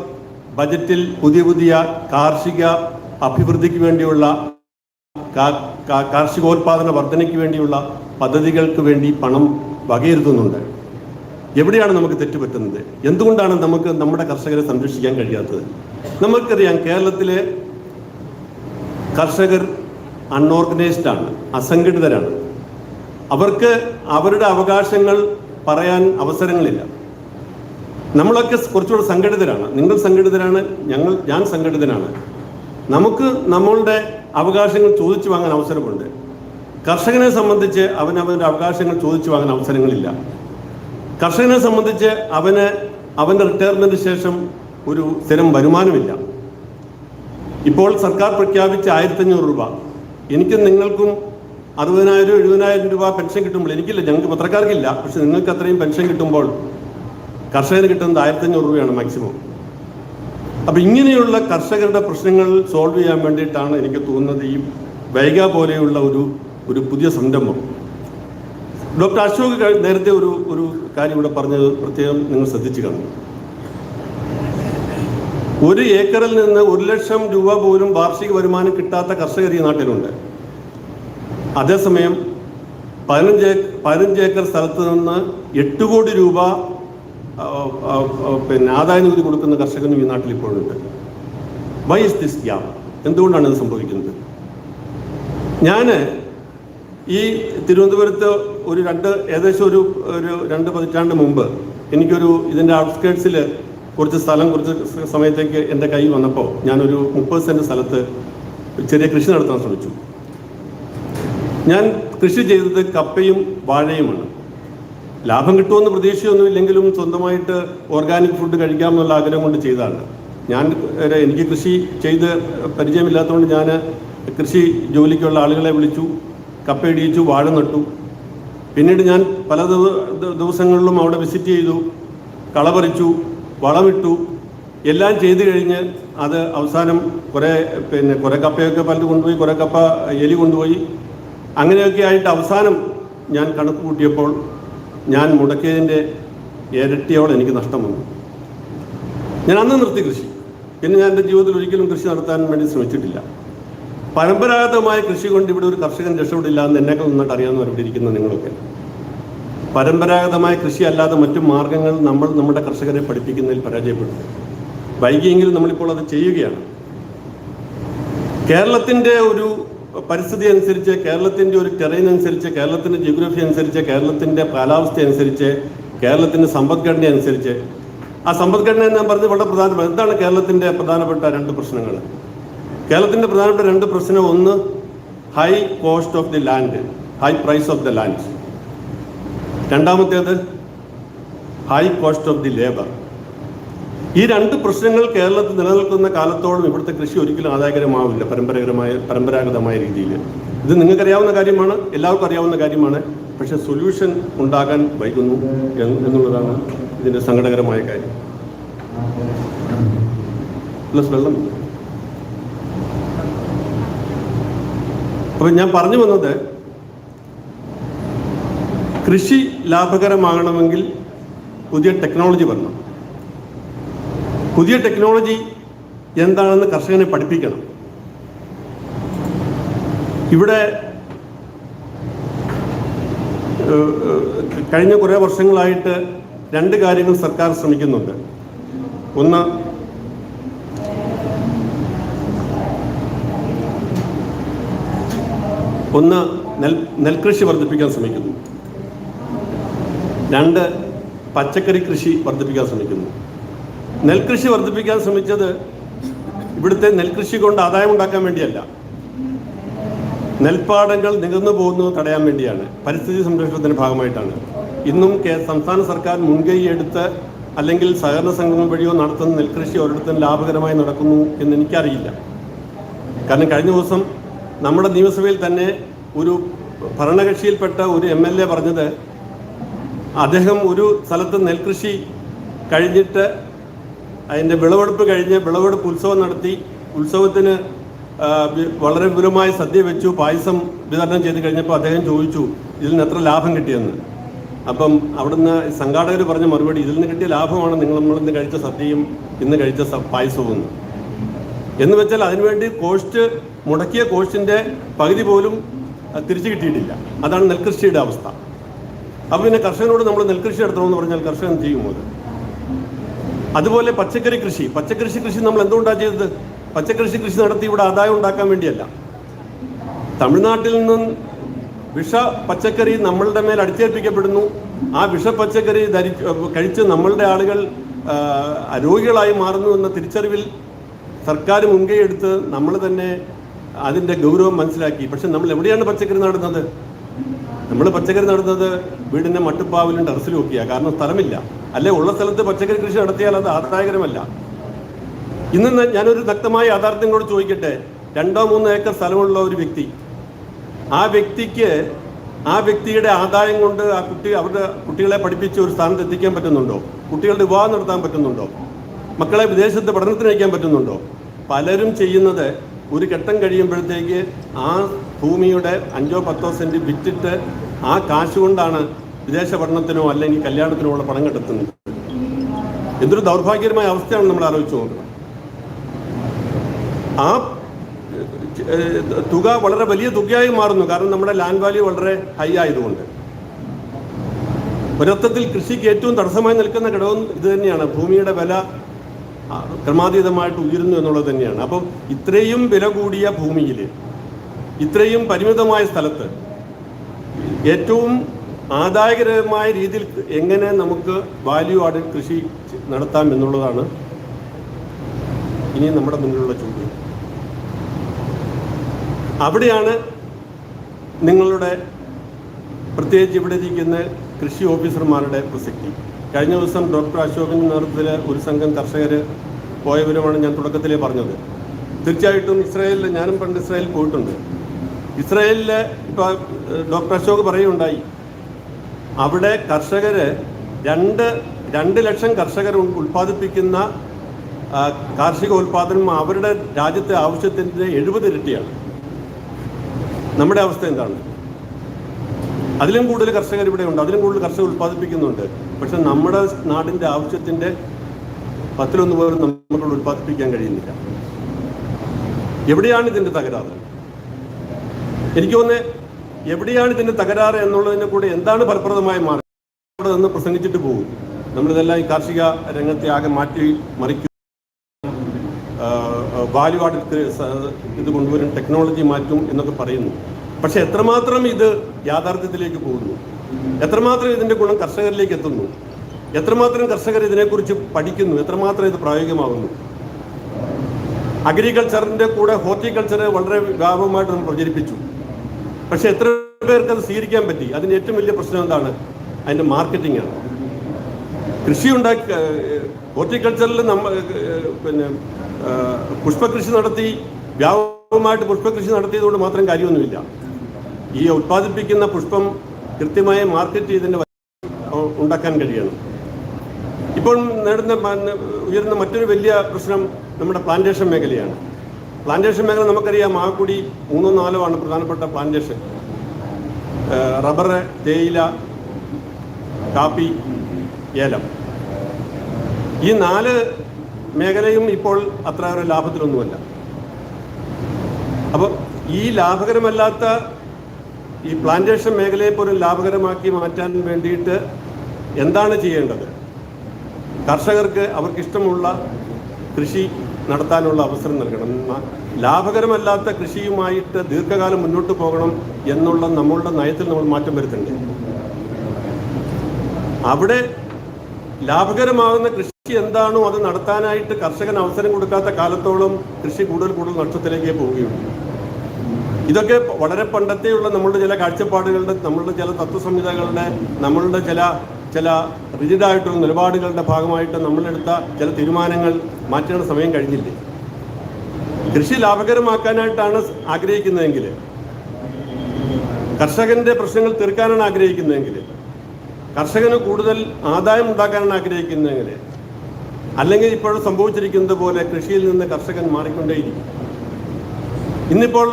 ബജറ്റിൽ പുതിയ കാർഷിക അഭിവൃദ്ധിക്ക് വേണ്ടിയുള്ള കാർഷികോൽപാദന വർധനയ്ക്ക് വേണ്ടിയുള്ള പദ്ധതികൾക്ക് വേണ്ടി പണം വകയിരുത്തുന്നുണ്ട്. എവിടെയാണ് നമുക്ക് തെറ്റുപറ്റുന്നത്? എന്തുകൊണ്ടാണ് നമുക്ക് നമ്മുടെ കർഷകരെ സംരക്ഷിക്കാൻ കഴിയാത്തത്? നമുക്കറിയാം, കേരളത്തിലെ കർഷകർ അൺഓർഗനൈസ്ഡ് ആണ്, അസംഘടിതരാണ്. അവർക്ക് അവരുടെ അവകാശങ്ങൾ പറയാൻ അവസരങ്ങളില്ല. നമ്മളൊക്കെ കുറച്ചുകൂടെ സംഘടിതരാണ്. നിങ്ങൾ സംഘടിതരാണ്, ഞാൻ സംഘടിതനാണ്. നമുക്ക് നമ്മളുടെ അവകാശങ്ങൾ ചോദിച്ചു വാങ്ങാൻ അവസരമുണ്ട്. കർഷകനെ സംബന്ധിച്ച് അവൻ്റെ അവകാശങ്ങൾ ചോദിച്ചു വാങ്ങാൻ അവസരങ്ങളില്ല. കർഷകനെ സംബന്ധിച്ച് അവൻ്റെ റിട്ടയർമെൻറ്റിന് ശേഷം ഒരു സ്ഥിരം വരുമാനമില്ല. ഇപ്പോൾ സർക്കാർ പ്രഖ്യാപിച്ച 1500 രൂപ, എനിക്കും നിങ്ങൾക്കും 60,000 70,000 രൂപ പെൻഷൻ കിട്ടുമ്പോൾ, എനിക്കില്ല, ഞങ്ങൾക്ക് പത്രക്കാർക്കില്ല, പക്ഷെ നിങ്ങൾക്ക് അത്രയും പെൻഷൻ കിട്ടുമ്പോൾ കർഷകന് കിട്ടുന്നത് 1500 രൂപയാണ് മാക്സിമം. അപ്പം ഇങ്ങനെയുള്ള കർഷകരുടെ പ്രശ്നങ്ങൾ സോൾവ് ചെയ്യാൻ വേണ്ടിയിട്ടാണ് എനിക്ക് തോന്നുന്നത് ഈ വൈഗ പോലെയുള്ള ഒരു പുതിയ സംരംഭം. ഡോക്ടർ അശോക് നേരത്തെ ഒരു കാര്യം ഇവിടെ പറഞ്ഞത് പ്രത്യേകം നിങ്ങൾ ശ്രദ്ധിച്ചു കാണും. 1 ഏക്കറിൽ നിന്ന് 1 ലക്ഷം രൂപ പോലും വാർഷിക വരുമാനം കിട്ടാത്ത കർഷകർ ഈ നാട്ടിലുണ്ട്. അതേസമയം 15 ഏക്കർ സ്ഥലത്ത് നിന്ന് 8 കോടി രൂപ ആദായ നികുതി കൊടുക്കുന്ന കർഷകനും ഈ നാട്ടിൽ ഇപ്പോഴുണ്ട്. Why is this gap? എന്തുകൊണ്ടാണ് ഇത് സംഭവിക്കുന്നത്? ഞാൻ ഈ തിരുവനന്തപുരത്ത് ഏകദേശം ഒരു 2 പതിറ്റാണ്ട് മുമ്പ് എനിക്കൊരു ഇതിൻ്റെ ഔട്ട്സ്കേർട്സിൽ കുറച്ച് സമയത്തേക്ക് എൻ്റെ കയ്യിൽ വന്നപ്പോൾ ഞാനൊരു 30 സെൻറ്റ് സ്ഥലത്ത് ചെറിയ കൃഷി നടത്താൻ ശ്രമിച്ചു. ഞാൻ കൃഷി ചെയ്തത് കപ്പയും വാഴയുമാണ്. ലാഭം കിട്ടുമെന്ന് പ്രതീക്ഷയൊന്നും ഇല്ലെങ്കിലും സ്വന്തമായിട്ട് ഓർഗാനിക് ഫുഡ് കഴിക്കാമെന്നുള്ള ആഗ്രഹം കൊണ്ട് ചെയ്തതാണ്. എനിക്ക് കൃഷി ചെയ്ത് പരിചയമില്ലാത്തതുകൊണ്ട് ഞാൻ കൃഷി ജോലിക്കുള്ള ആളുകളെ വിളിച്ചു, കപ്പയിടിയിച്ചു, വാഴ നട്ടു. പിന്നീട് ഞാൻ പല ദിവസങ്ങളിലും അവിടെ വിസിറ്റ് ചെയ്തു, കളപറിച്ചു, വളമിട്ടു, എല്ലാം ചെയ്തു കഴിഞ്ഞ് അത് അവസാനം കുറേ കപ്പയൊക്കെ പലത് കൊണ്ടുപോയി, കുറേ കപ്പ എലി കൊണ്ടുപോയി. അങ്ങനെയൊക്കെ ആയിട്ട് അവസാനം ഞാൻ കണക്ക് കൂട്ടിയപ്പോൾ ഞാൻ മുടക്കിയതിൻ്റെ ഇരട്ടിയോളം എനിക്ക് നഷ്ടം വന്നു. ഞാൻ അന്ന് നിർത്തി കൃഷി. പിന്നെ ഞാൻ എൻ്റെ ജീവിതത്തിൽ ഒരിക്കലും കൃഷി നടത്താൻ വേണ്ടി ശ്രമിച്ചിട്ടില്ല. പരമ്പരാഗതമായ കൃഷി കൊണ്ട് ഇവിടെ ഒരു കർഷകൻ രക്ഷപ്പെടില്ല എന്ന് എന്നേക്കാൾ നന്നായിട്ട് അറിയാവുന്നവർ ഇവിടെ ഇരിക്കുന്ന നിങ്ങളൊക്കെ. പരമ്പരാഗതമായ കൃഷി അല്ലാതെ മറ്റു മാർഗങ്ങൾ നമ്മുടെ കർഷകരെ പഠിപ്പിക്കുന്നതിൽ പരാജയപ്പെടുന്നു. വൈകിയെങ്കിലും നമ്മളിപ്പോൾ അത് ചെയ്യുകയാണ്. കേരളത്തിൻ്റെ ഒരു പരിസ്ഥിതി അനുസരിച്ച്, കേരളത്തിൻ്റെ ഒരു ടെറൈൻ അനുസരിച്ച്, കേരളത്തിൻ്റെ ജിയോഗ്രഫി അനുസരിച്ച്, കേരളത്തിൻ്റെ കാലാവസ്ഥ അനുസരിച്ച്, കേരളത്തിൻ്റെ സമ്പദ്ഘടന അനുസരിച്ച്, ആ സമ്പദ്ഘടന ഞാൻ പറഞ്ഞത് വളരെ പ്രധാനപ്പെട്ട എന്താണ് കേരളത്തിൻ്റെ പ്രധാനപ്പെട്ട 2 പ്രശ്നങ്ങൾ? കേരളത്തിൻ്റെ പ്രധാനപ്പെട്ട 2 പ്രശ്നം, ഒന്ന് high cost of the land, high price of the land. രണ്ടാമത്തേത് high cost of the labour. ഈ 2 പ്രശ്നങ്ങൾ കേരളത്തിൽ നിലനിൽക്കുന്ന കാലത്തോളം ഇവിടുത്തെ കൃഷി ഒരിക്കലും ആദായകരമാവില്ല പരമ്പരാഗതമായ രീതിയിൽ. ഇത് നിങ്ങൾക്കറിയാവുന്ന കാര്യമാണ്, എല്ലാവർക്കും അറിയാവുന്ന കാര്യമാണ്. പക്ഷെ സൊല്യൂഷൻ ഉണ്ടാകാൻ വൈകുന്നു എന്നുള്ളതാണ് ഇതിൻ്റെ സങ്കടകരമായ കാര്യം. പ്ലസ് വെള്ളം. അപ്പോൾ ഞാൻ പറഞ്ഞു വന്നത്, കൃഷി ലാഭകരമാകണമെങ്കിൽ പുതിയ ടെക്നോളജി വരണം. പുതിയ ടെക്നോളജി എന്താണെന്ന് കർഷകനെ പഠിപ്പിക്കണം. ഇവിടെ കഴിഞ്ഞ കുറേ വർഷങ്ങളായിട്ട് 2 കാര്യങ്ങൾ സർക്കാർ ശ്രമിക്കുന്നുണ്ട്. ഒന്ന് നെൽകൃഷി വർദ്ധിപ്പിക്കാൻ ശ്രമിക്കുന്നു. 2 പച്ചക്കറി കൃഷി വർദ്ധിപ്പിക്കാൻ ശ്രമിക്കുന്നു. നെൽകൃഷി വർദ്ധിപ്പിക്കാൻ ശ്രമിച്ചത് ഇവിടുത്തെ നെൽകൃഷി കൊണ്ട് ആദായം ഉണ്ടാക്കാൻ വേണ്ടിയല്ല, നെൽപ്പാടങ്ങൾ നികന്നു പോകുന്നത് തടയാൻ വേണ്ടിയാണ്, പരിസ്ഥിതി സംരക്ഷണത്തിൻ്റെ ഭാഗമായിട്ടാണ്. ഇന്നും സംസ്ഥാന സർക്കാർ മുൻകൈ എടുത്ത് അല്ലെങ്കിൽ സഹകരണ സംഘങ്ങൾ വഴിയോ നടത്തുന്ന നെൽകൃഷി ഒരിടത്തും ലാഭകരമായി നടക്കുന്നു എന്ന് എനിക്കറിയില്ല. കാരണം കഴിഞ്ഞ ദിവസം നമ്മുടെ നിയമസഭയിൽ തന്നെ ഒരു ഭരണകക്ഷിയിൽപ്പെട്ട ഒരു MLA പറഞ്ഞത്, അദ്ദേഹം ഒരു സ്ഥലത്ത് നെൽകൃഷി കഴിഞ്ഞിട്ട് അതിൻ്റെ വിളവെടുപ്പ് കഴിഞ്ഞ് വിളവെടുപ്പ് ഉത്സവം നടത്തി, ഉത്സവത്തിന് വളരെ വിപുലമായ സദ്യ വെച്ചു, പായസം വിതരണം ചെയ്ത് കഴിഞ്ഞപ്പോൾ അദ്ദേഹം ചോദിച്ചു ഇതിൽ നിന്ന് എത്ര ലാഭം കിട്ടിയെന്ന്. അപ്പം അവിടുന്ന് സംഘാടകർ പറഞ്ഞ മറുപടി, ഇതിൽ നിന്ന് കിട്ടിയ ലാഭമാണ് നമ്മളിന്ന് കഴിച്ച സദ്യയും ഇന്ന് കഴിച്ച പായസവും എന്ന് വെച്ചാൽ അതിനുവേണ്ടി മുടക്കിയ കോസ്റ്റിൻ്റെ പകുതി പോലും തിരിച്ചു കിട്ടിയിട്ടില്ല. അതാണ് നെൽകൃഷിയുടെ അവസ്ഥ. അപ്പോൾ പിന്നെ കർഷകനോട് നമ്മൾ നെൽകൃഷി നടത്തണമെന്ന് പറഞ്ഞാൽ കർഷകൻ ചെയ്യുമോ? അതുപോലെ പച്ചക്കറി കൃഷി നമ്മൾ എന്തുകൊണ്ടാണ് ചെയ്തത്? പച്ചക്കറി കൃഷി നടത്തി ഇവിടെ ആദായം ഉണ്ടാക്കാൻ വേണ്ടിയല്ല. തമിഴ്നാട്ടിൽ നിന്നും പച്ചക്കറി നമ്മളുടെ മേൽ അടിച്ചേൽപ്പിക്കപ്പെടുന്നു. ആ പച്ചക്കറി കഴിച്ച് നമ്മളുടെ ആളുകൾ രോഗികളായി മാറുന്നു എന്ന തിരിച്ചറിവിൽ സർക്കാർ മുൻകൈ എടുത്ത് നമ്മൾ തന്നെ അതിൻ്റെ ഗൗരവം മനസ്സിലാക്കി. പക്ഷെ നമ്മൾ എവിടെയാണ് പച്ചക്കറി നടുന്നത്? നമ്മൾ പച്ചക്കറി നടുന്നത് വീടിൻ്റെ മട്ടുപ്പാവിലും ടെറസിലും ഒക്കെയാണ്. കാരണം സ്ഥലമില്ല. അല്ലെ ഉള്ള സ്ഥലത്ത് പച്ചക്കറി കൃഷി നടത്തിയാൽ അത് ആദായകരമല്ല. ഇന്ന് ഞാനൊരു നഗ്നമായ യാഥാർത്ഥ്യം കൂടെ ചോദിക്കട്ടെ. 2-3 ഏക്കർ സ്ഥലമുള്ള ഒരു വ്യക്തി, ആ വ്യക്തിയുടെ ആദായം കൊണ്ട് അവരുടെ കുട്ടികളെ പഠിപ്പിച്ച് ഒരു സ്ഥാനത്ത് എത്തിക്കാൻ പറ്റുന്നുണ്ടോ? കുട്ടികളുടെ വിവാഹം നടത്താൻ പറ്റുന്നുണ്ടോ? മക്കളെ വിദേശത്ത് പഠനത്തിന് അയക്കാൻ പറ്റുന്നുണ്ടോ? പലരും ചെയ്യുന്നത് ഒരു ഘട്ടം കഴിയുമ്പോഴത്തേക്ക് ആ ഭൂമിയുടെ 5-10 സെൻറ്റ് വിറ്റിട്ട് ആ കാശ് കൊണ്ടാണ് വിദേശ പഠനത്തിനോ അല്ലെങ്കിൽ കല്യാണത്തിനോ ഉള്ള പണം കണ്ടെത്തുന്നത്. എന്തൊരു ദൗർഭാഗ്യകരമായ അവസ്ഥയാണ് നമ്മൾ ആലോചിച്ച് നോക്കുന്നത്. ആ തുക വളരെ വലിയ തുകയായി മാറുന്നു. കാരണം നമ്മുടെ ലാൻഡ് വാല്യൂ വളരെ ഹൈ ആയതുകൊണ്ട്. ഒരർത്ഥത്തിൽ കൃഷിക്ക് ഏറ്റവും തടസ്സമായി നിൽക്കുന്ന ഘടകം ഇത് തന്നെയാണ്. ഭൂമിയുടെ വില ക്രമാതീതമായിട്ട് ഉയരുന്നു എന്നുള്ളത് തന്നെയാണ്. അപ്പം ഇത്രയും വില കൂടിയ ഭൂമിയിൽ, ഇത്രയും പരിമിതമായ സ്ഥലത്ത് ഏറ്റവും ആദായകരമായ രീതിയിൽ എങ്ങനെ നമുക്ക് വാല്യൂ ആഡഡ് കൃഷി നടത്താം എന്നുള്ളതാണ് ഇനി നമ്മുടെ മുന്നിലുള്ള ചോദ്യം. അവിടെയാണ് നിങ്ങളുടെ പ്രത്യേകിച്ച് ഇവിടെ ഇരിക്കുന്ന കൃഷി ഓഫീസർമാരുടെ പ്രസക്തി. കഴിഞ്ഞ ദിവസം ഡോക്ടർ അശോകിൻ്റെ നേതൃത്വത്തിൽ ഒരു സംഘം കർഷകർ പോയവരുമാണ് ഞാൻ തുടക്കത്തിലേ പറഞ്ഞത്. തീർച്ചയായിട്ടും ഇസ്രായേലിൽ, ഞാനും പണ്ട് ഇസ്രായേലിൽ പോയിട്ടുണ്ട്. ഇസ്രായേലിൽ ഇപ്പോൾ ഡോക്ടർ അശോക് പറയുകയുണ്ടായി, അവിടെ കർഷകർ 2 ലക്ഷം കർഷകർ ഉൽപ്പാദിപ്പിക്കുന്ന കാർഷിക ഉൽപ്പാദനം അവരുടെ രാജ്യത്തെ ആവശ്യത്തിൻ്റെ 70 ഇരട്ടിയാണ്. നമ്മുടെ അവസ്ഥ എന്താണ്? അതിലും കൂടുതൽ കർഷകർ ഇവിടെ ഉണ്ട്, അതിലും കൂടുതൽ കർഷകർ ഉൽപ്പാദിപ്പിക്കുന്നുണ്ട്. പക്ഷെ നമ്മുടെ നാടിൻ്റെ ആവശ്യത്തിൻ്റെ 10-1 പോലും നമുക്ക് ഉൽപ്പാദിപ്പിക്കാൻ കഴിയുന്നില്ല. എവിടെയാണ് ഇതിൻ്റെ തകരാറ്? എനിക്ക് തോന്നുന്നത് എവിടെയാണ് ഇതിൻ്റെ തകരാറ് എന്നുള്ളതിനെ കൂടെ എന്താണ് ഫലപ്രദമായ മാർഗം അവിടെ നിന്ന് പ്രസംഗിച്ചിട്ട് പോകും. നമ്മളിതെല്ലാം ഈ കാർഷിക രംഗത്തെ ആകെ മാറ്റി മറിക്കും, വാല്യൂ ആഡഡ് ഇത് കൊണ്ടുവരും, ടെക്നോളജി മാറ്റും എന്നൊക്കെ പറയുന്നു. പക്ഷെ എത്രമാത്രം ഇത് യാഥാർത്ഥ്യത്തിലേക്ക് പോകുന്നു, എത്രമാത്രം ഇതിൻ്റെ ഗുണം കർഷകരിലേക്ക് എത്തുന്നു, എത്രമാത്രം കർഷകർ ഇതിനെക്കുറിച്ച് പഠിക്കുന്നു, എത്രമാത്രം ഇത് പ്രായോഗികമാകുന്നു. അഗ്രികൾച്ചറിൻ്റെ കൂടെ ഹോർട്ടിക്കൾച്ചർ വളരെ വ്യാപകമായിട്ട് നമ്മൾ പ്രചരിപ്പിച്ചു. പക്ഷെ എത്ര പേർക്ക് അത് സ്വീകരിക്കാൻ പറ്റി? അതിൻ്റെ ഏറ്റവും വലിയ പ്രശ്നം എന്താണ്? അതിൻ്റെ മാർക്കറ്റിംഗ് ആണ്. കൃഷി ഉണ്ടാക്കി ഹോർട്ടിക്കൾച്ചറിൽ പുഷ്പകൃഷി നടത്തി വ്യാപകമായിട്ട് പുഷ്പകൃഷി നടത്തിയതുകൊണ്ട് മാത്രം കാര്യമൊന്നുമില്ല. ഈ ഉൽപ്പാദിപ്പിക്കുന്ന പുഷ്പം കൃത്യമായി മാർക്കറ്റ് ചെയ്തതിൻ്റെ ഉണ്ടാക്കാൻ കഴിയണം. ഇപ്പോൾ ഉയരുന്ന മറ്റൊരു വലിയ പ്രശ്നം നമ്മുടെ പ്ലാന്റേഷൻ മേഖലയാണ്. പ്ലാന്റേഷൻ മേഖല നമുക്കറിയാം, ആകെക്കൂടി 3-4 ആണ് പ്രധാനപ്പെട്ട പ്ലാന്റേഷൻ. റബ്ബർ, തേയില, കാപ്പി, ഏലം. ഈ 4 മേഖലയും ഇപ്പോൾ അത്ര ലാഭത്തിലൊന്നുമല്ല. അപ്പോൾ ഈ ലാഭകരമല്ലാത്ത ഈ പ്ലാന്റേഷൻ മേഖലയെ പോലും ലാഭകരമാക്കി മാറ്റാൻ വേണ്ടിയിട്ട് എന്താണ് ചെയ്യേണ്ടത്? കർഷകർക്ക് അവർക്കിഷ്ടമുള്ള കൃഷി നടത്താനുള്ള അവസരം നൽകണം. ലാഭകരമല്ലാത്ത കൃഷിയുമായിട്ട് ദീർഘകാലം മുന്നോട്ട് പോകണം എന്നുള്ള നമ്മളുടെ നയത്തിൽ നമ്മൾ മാറ്റം വരുത്തുന്നുണ്ട്. അവിടെ ലാഭകരമാകുന്ന കൃഷി എന്താണോ അത് നടത്താനായിട്ട് കർഷകന് അവസരം കൊടുക്കാത്ത കാലത്തോളം കൃഷി കൂടുതൽ നഷ്ടത്തിലേക്ക് പോവുകയുള്ളൂ. ഇതൊക്കെ വളരെ പണ്ടത്തെയുള്ള നമ്മളുടെ ചില കാഴ്ചപ്പാടുകളുടെ, നമ്മളുടെ ചില തത്വസംഹിതകളുടെ, നമ്മളുടെ ചില റിജിഡായിട്ടുള്ള നിലപാടുകളുടെ ഭാഗമായിട്ട് നമ്മളെടുത്ത ചില തീരുമാനങ്ങൾ മാറ്റേണ്ട സമയം കഴിഞ്ഞില്ലേ? കൃഷി ലാഭകരമാക്കാനായിട്ടാണ് ആഗ്രഹിക്കുന്നതെങ്കിൽ, കർഷകന്റെ പ്രശ്നങ്ങൾ തീർക്കാനാണ് ആഗ്രഹിക്കുന്നതെങ്കിൽ, കർഷകന് കൂടുതൽ ആദായം ഉണ്ടാക്കാനാണ് ആഗ്രഹിക്കുന്നതെങ്കിൽ, അല്ലെങ്കിൽ ഇപ്പോൾ സംഭവിച്ചിരിക്കുന്നത് പോലെ കൃഷിയിൽ നിന്ന് കർഷകൻ മാറിക്കൊണ്ടേയിരിക്കും. ഇന്നിപ്പോൾ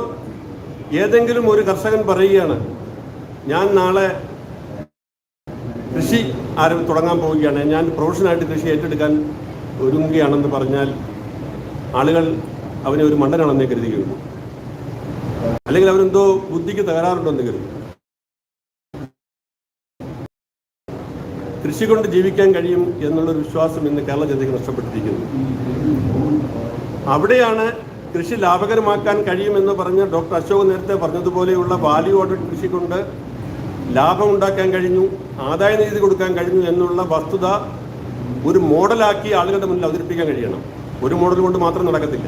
ഏതെങ്കിലും ഒരു കർഷകൻ പറയുകയാണ്, ഞാൻ നാളെ കൃഷി തുടങ്ങാൻ പോവുകയാണ്, ഞാൻ പ്രൊഫഷനായിട്ട് കൃഷി ഏറ്റെടുക്കാൻ ഒരുങ്ങുകയാണെന്ന് പറഞ്ഞാൽ ആളുകൾ അവനെ ഒരു മണ്ടനാണെന്നേ കരുതുകയുള്ളൂ, അല്ലെങ്കിൽ അവരെന്തോ ബുദ്ധിക്ക് തകരാറുണ്ടെന്ന് കരുതും. കൃഷി കൊണ്ട് ജീവിക്കാൻ കഴിയും എന്നുള്ളൊരു വിശ്വാസം ഇന്ന് കേരള ജനതയ്ക്ക് നഷ്ടപ്പെട്ടിരിക്കുന്നു. അവിടെയാണ് കൃഷി ലാഭകരമാക്കാൻ കഴിയുമെന്ന് പറഞ്ഞ് ഡോക്ടർ അശോക് നേരത്തെ പറഞ്ഞതുപോലെയുള്ള വാല്യൂ ആഡഡ് കൃഷി കൊണ്ട് ലാഭം ഉണ്ടാക്കാൻ കഴിഞ്ഞു, ആദായ നികുതി കൊടുക്കാൻ കഴിഞ്ഞു എന്നുള്ള വസ്തുത ഒരു മോഡലാക്കി ആളുകളുടെ മുന്നിൽ അവതരിപ്പിക്കാൻ കഴിയണം. ഒരു മോഡൽ കൊണ്ട് മാത്രം നടക്കത്തില്ല.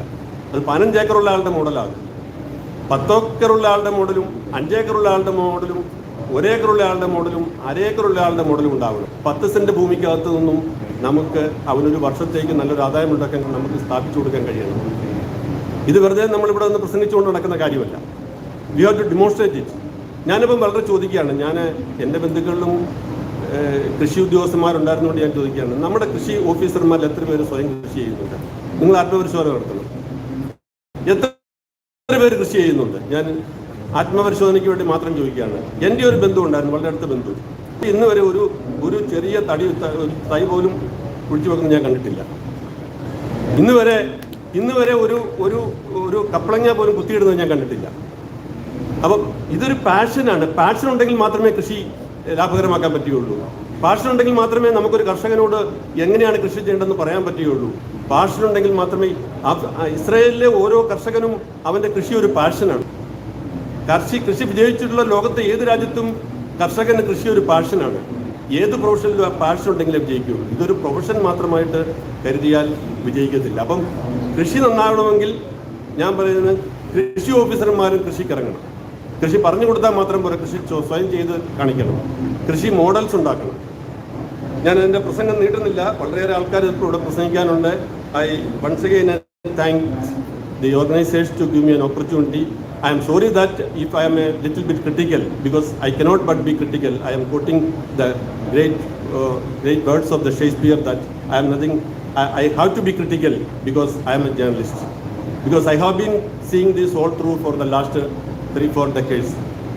അത് 15 ഏക്കറുള്ള ആളുടെ മോഡലാകും, 10 ഏക്കറുള്ള ആളുടെ മോഡലും, 5 ഏക്കറുള്ള ആളുടെ മോഡലും, 1 ഏക്കറുള്ള ആളുടെ മോഡലും, 1/2 ഏക്കറുള്ള ആളുടെ മോഡലും ഉണ്ടാവണം. 10 സെന്റ് ഭൂമിക്കകത്ത് നിന്നും നമുക്ക് അവനൊരു വർഷത്തേക്ക് നല്ലൊരു ആദായം ഉണ്ടാക്കാൻ നമുക്ക് സ്ഥാപിച്ചു കൊടുക്കാൻ കഴിയണം. ഇത് വെറുതെ നമ്മളിവിടെ നിന്ന് പ്രസംഗിച്ചുകൊണ്ട് നടക്കുന്ന കാര്യമല്ല. We have to demonstrate it. ഞാനിപ്പം വളരെ ചോദിക്കുകയാണ്, ഞാൻ എൻ്റെ ബന്ധുക്കളിലും കൃഷി ഉദ്യോഗസ്ഥന്മാരുണ്ടായിരുന്നുകൊണ്ട് ഞാൻ ചോദിക്കുകയാണ്, നമ്മുടെ കൃഷി ഓഫീസർമാരിൽ എത്ര പേര് സ്വയം കൃഷി ചെയ്യുന്നുണ്ട്? നിങ്ങൾ ആത്മപരിശോധന നടത്തണം. എത്ര പേര് കൃഷി ചെയ്യുന്നുണ്ട്? ഞാൻ ആത്മപരിശോധനയ്ക്ക് വേണ്ടി മാത്രം ചോദിക്കുകയാണ്. എൻ്റെ ഒരു ബന്ധു ഉണ്ടായിരുന്നു, വളരെ അടുത്ത ബന്ധു. ഇന്ന് വരെ ഒരു ചെറിയ തൈ പോലും കുഴിച്ചു വെക്കുന്നത് ഞാൻ കണ്ടിട്ടില്ല. ഇന്ന് വരെ ഒരു കപ്പളങ്ങ പോലും കുത്തിയിടുന്നത് ഞാൻ കണ്ടിട്ടില്ല. അപ്പം ഇതൊരു പാഷനാണ്. പാഷൻ ഉണ്ടെങ്കിൽ മാത്രമേ കൃഷി ലാഭകരമാക്കാൻ പറ്റുകയുള്ളൂ. പാഷൻ ഉണ്ടെങ്കിൽ മാത്രമേ നമുക്കൊരു കർഷകനോട് എങ്ങനെയാണ് കൃഷി ചെയ്യേണ്ടതെന്ന് പറയാൻ പറ്റുകയുള്ളൂ. പാഷൻ ഉണ്ടെങ്കിൽ മാത്രമേ ഇസ്രായേലിലെ ഓരോ കർഷകനും അവൻ്റെ കൃഷി ഒരു പാഷനാണ്. കൃഷി വിജയിച്ചിട്ടുള്ള ലോകത്തെ ഏത് രാജ്യത്തും കർഷകന് കൃഷി ഒരു പാഷനാണ്. ഏത് പ്രൊഫഷനിലും ആ പാഷൻ ഉണ്ടെങ്കിലേ വിജയിക്കുകയുള്ളൂ. ഇതൊരു പ്രൊഫഷൻ മാത്രമായിട്ട് കരുതിയാൽ വിജയിക്കത്തില്ല. അപ്പം കൃഷി നന്നാകണമെങ്കിൽ ഞാൻ പറയുന്നത് കൃഷി ഓഫീസർമാരും കൃഷിക്കിറങ്ങണം. കൃഷി പറഞ്ഞു കൊടുത്താൽ മാത്രം പോരാ, കൃഷി സ്വയം ചെയ്ത് കാണിക്കണം. കൃഷി മോഡൽസ് ഉണ്ടാക്കണം. ഞാൻ എൻ്റെ പ്രസംഗം നീട്ടുന്നില്ല, വളരെയേറെ ആൾക്കാർ ഇപ്പോൾ ഇവിടെ പ്രസംഗിക്കാനുണ്ട്. I once again thank the organisation to give me an opportunity. I am sorry that if I am a little bit critical, because I cannot but be critical. I am quoting the great words of the Shakespeare that I am nothing. I have to be critical because I am a journalist. Because I have been seeing this all through for the last 3-4 decades.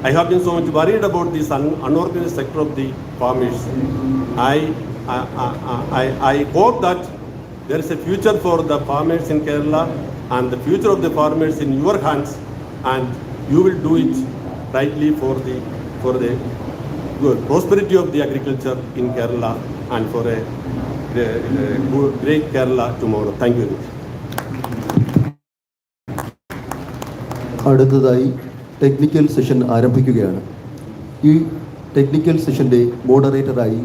I have been so much worried about this unorganized sector of the farmers. I hope that there is a future for the farmers in Kerala and the future of the farmers in your hands. And you will do it rightly for the prosperity of the agriculture in Kerala and for a great Kerala tomorrow. Thank you. അടുത്തതായി technical session ആരംഭിക്കുകയാണ്. ഈ technical സെഷൻ്റെ മോഡറേറ്ററായി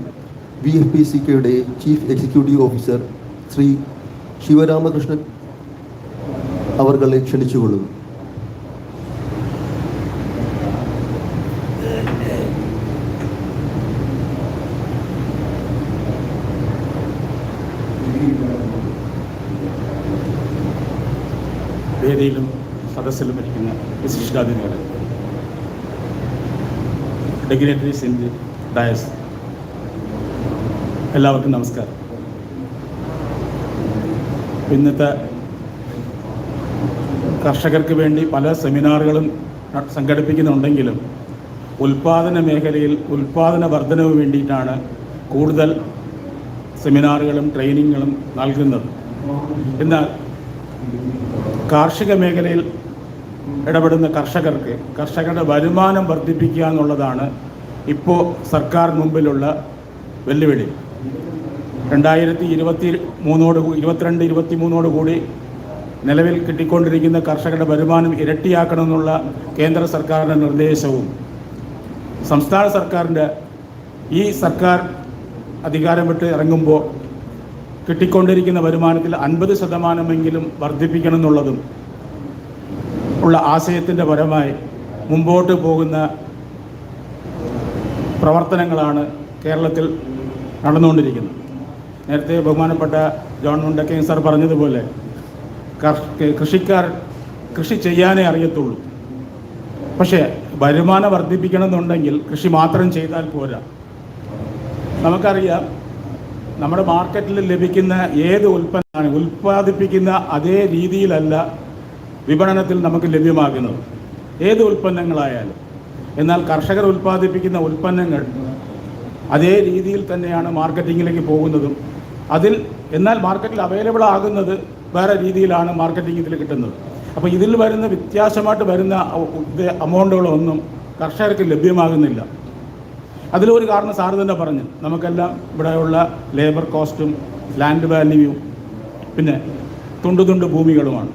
VFPCKയുടെ chief executive officer Shri Sivaramakrishnan അവർകളെ ക്ഷണിച്ചുകൊള്ളുന്നു. വേദിയിലും സദസ്സിലും ഇരിക്കുന്ന വിശിഷ്ടാതിഥികൾ, ഡിഗ്നറ്ററീസ് ഇൻ ദി ഡയസ്, എല്ലാവർക്കും നമസ്കാരം. ഇന്നത്തെ കർഷകർക്ക് വേണ്ടി പല സെമിനാറുകളും സംഘടിപ്പിക്കുന്നുണ്ടെങ്കിലും ഉൽപ്പാദന മേഖലയിൽ ഉൽപ്പാദന വർധനവ് വേണ്ടിയിട്ടാണ് കൂടുതൽ സെമിനാറുകളും ട്രെയിനിങ്ങുകളും നൽകുന്നത്. എന്നാൽ കാർഷിക മേഖലയിൽ ഇടപെടുന്ന കർഷകരുടെ വരുമാനം വർദ്ധിപ്പിക്കുക എന്നുള്ളതാണ് ഇപ്പോൾ സർക്കാർ മുമ്പിലുള്ള വെല്ലുവിളി. 2022-23 കൂടി നിലവിൽ കിട്ടിക്കൊണ്ടിരിക്കുന്ന കർഷകരുടെ വരുമാനം ഇരട്ടിയാക്കണമെന്നുള്ള കേന്ദ്ര സർക്കാരിൻ്റെ നിർദ്ദേശവും സംസ്ഥാന സർക്കാരിൻ്റെ ഈ സർക്കാർ അധികാരം വിട്ട് ഇറങ്ങുമ്പോൾ കിട്ടിക്കൊണ്ടിരിക്കുന്ന വരുമാനത്തിൽ 50% വർദ്ധിപ്പിക്കണം എന്നുള്ളതും ഉള്ള ആശയത്തിൻ്റെ പരമായി മുമ്പോട്ട് പോകുന്ന പ്രവർത്തനങ്ങളാണ് കേരളത്തിൽ നടന്നുകൊണ്ടിരിക്കുന്നത്. നേരത്തെ ബഹുമാനപ്പെട്ട ജോൺ മുണ്ടക്കയം സാർ പറഞ്ഞതുപോലെ കൃഷിക്കാർ കൃഷി ചെയ്യാനേ അറിയത്തുള്ളൂ. പക്ഷേ വരുമാനം വർദ്ധിപ്പിക്കണമെന്നുണ്ടെങ്കിൽ കൃഷി മാത്രം ചെയ്താൽ പോരാ. നമുക്കറിയാം, നമ്മുടെ മാർക്കറ്റിൽ ലഭിക്കുന്ന ഏത് ഉൽപ്പന്നമാണ് ഉൽപ്പാദിപ്പിക്കുന്ന അതേ രീതിയിലല്ല വിപണനത്തിൽ നമുക്ക് ലഭ്യമാകുന്നത്, ഏത് ഉൽപ്പന്നങ്ങളായാലും. എന്നാൽ കർഷകർ ഉൽപ്പാദിപ്പിക്കുന്ന ഉൽപ്പന്നങ്ങൾ അതേ രീതിയിൽ തന്നെയാണ് മാർക്കറ്റിങ്ങിലേക്ക് പോകുന്നതും. എന്നാൽ മാർക്കറ്റിൽ അവൈലബിൾ ആകുന്നത് വേറെ രീതിയിലാണ് മാർക്കറ്റിംഗ് ഇതിൽ കിട്ടുന്നത്. അപ്പോൾ ഇതിൽ വരുന്ന വ്യത്യാസമായിട്ട് വരുന്ന അമൗണ്ടുകളൊന്നും കർഷകർക്ക് ലഭ്യമാകുന്നില്ല. അതിലൊരു കാരണം സാറ് തന്നെ പറഞ്ഞു, നമുക്കെല്ലാം ഇവിടെയുള്ള ലേബർ കോസ്റ്റും ലാൻഡ് വാല്യൂവും പിന്നെ തുണ്ട് ഭൂമികളുമാണ്.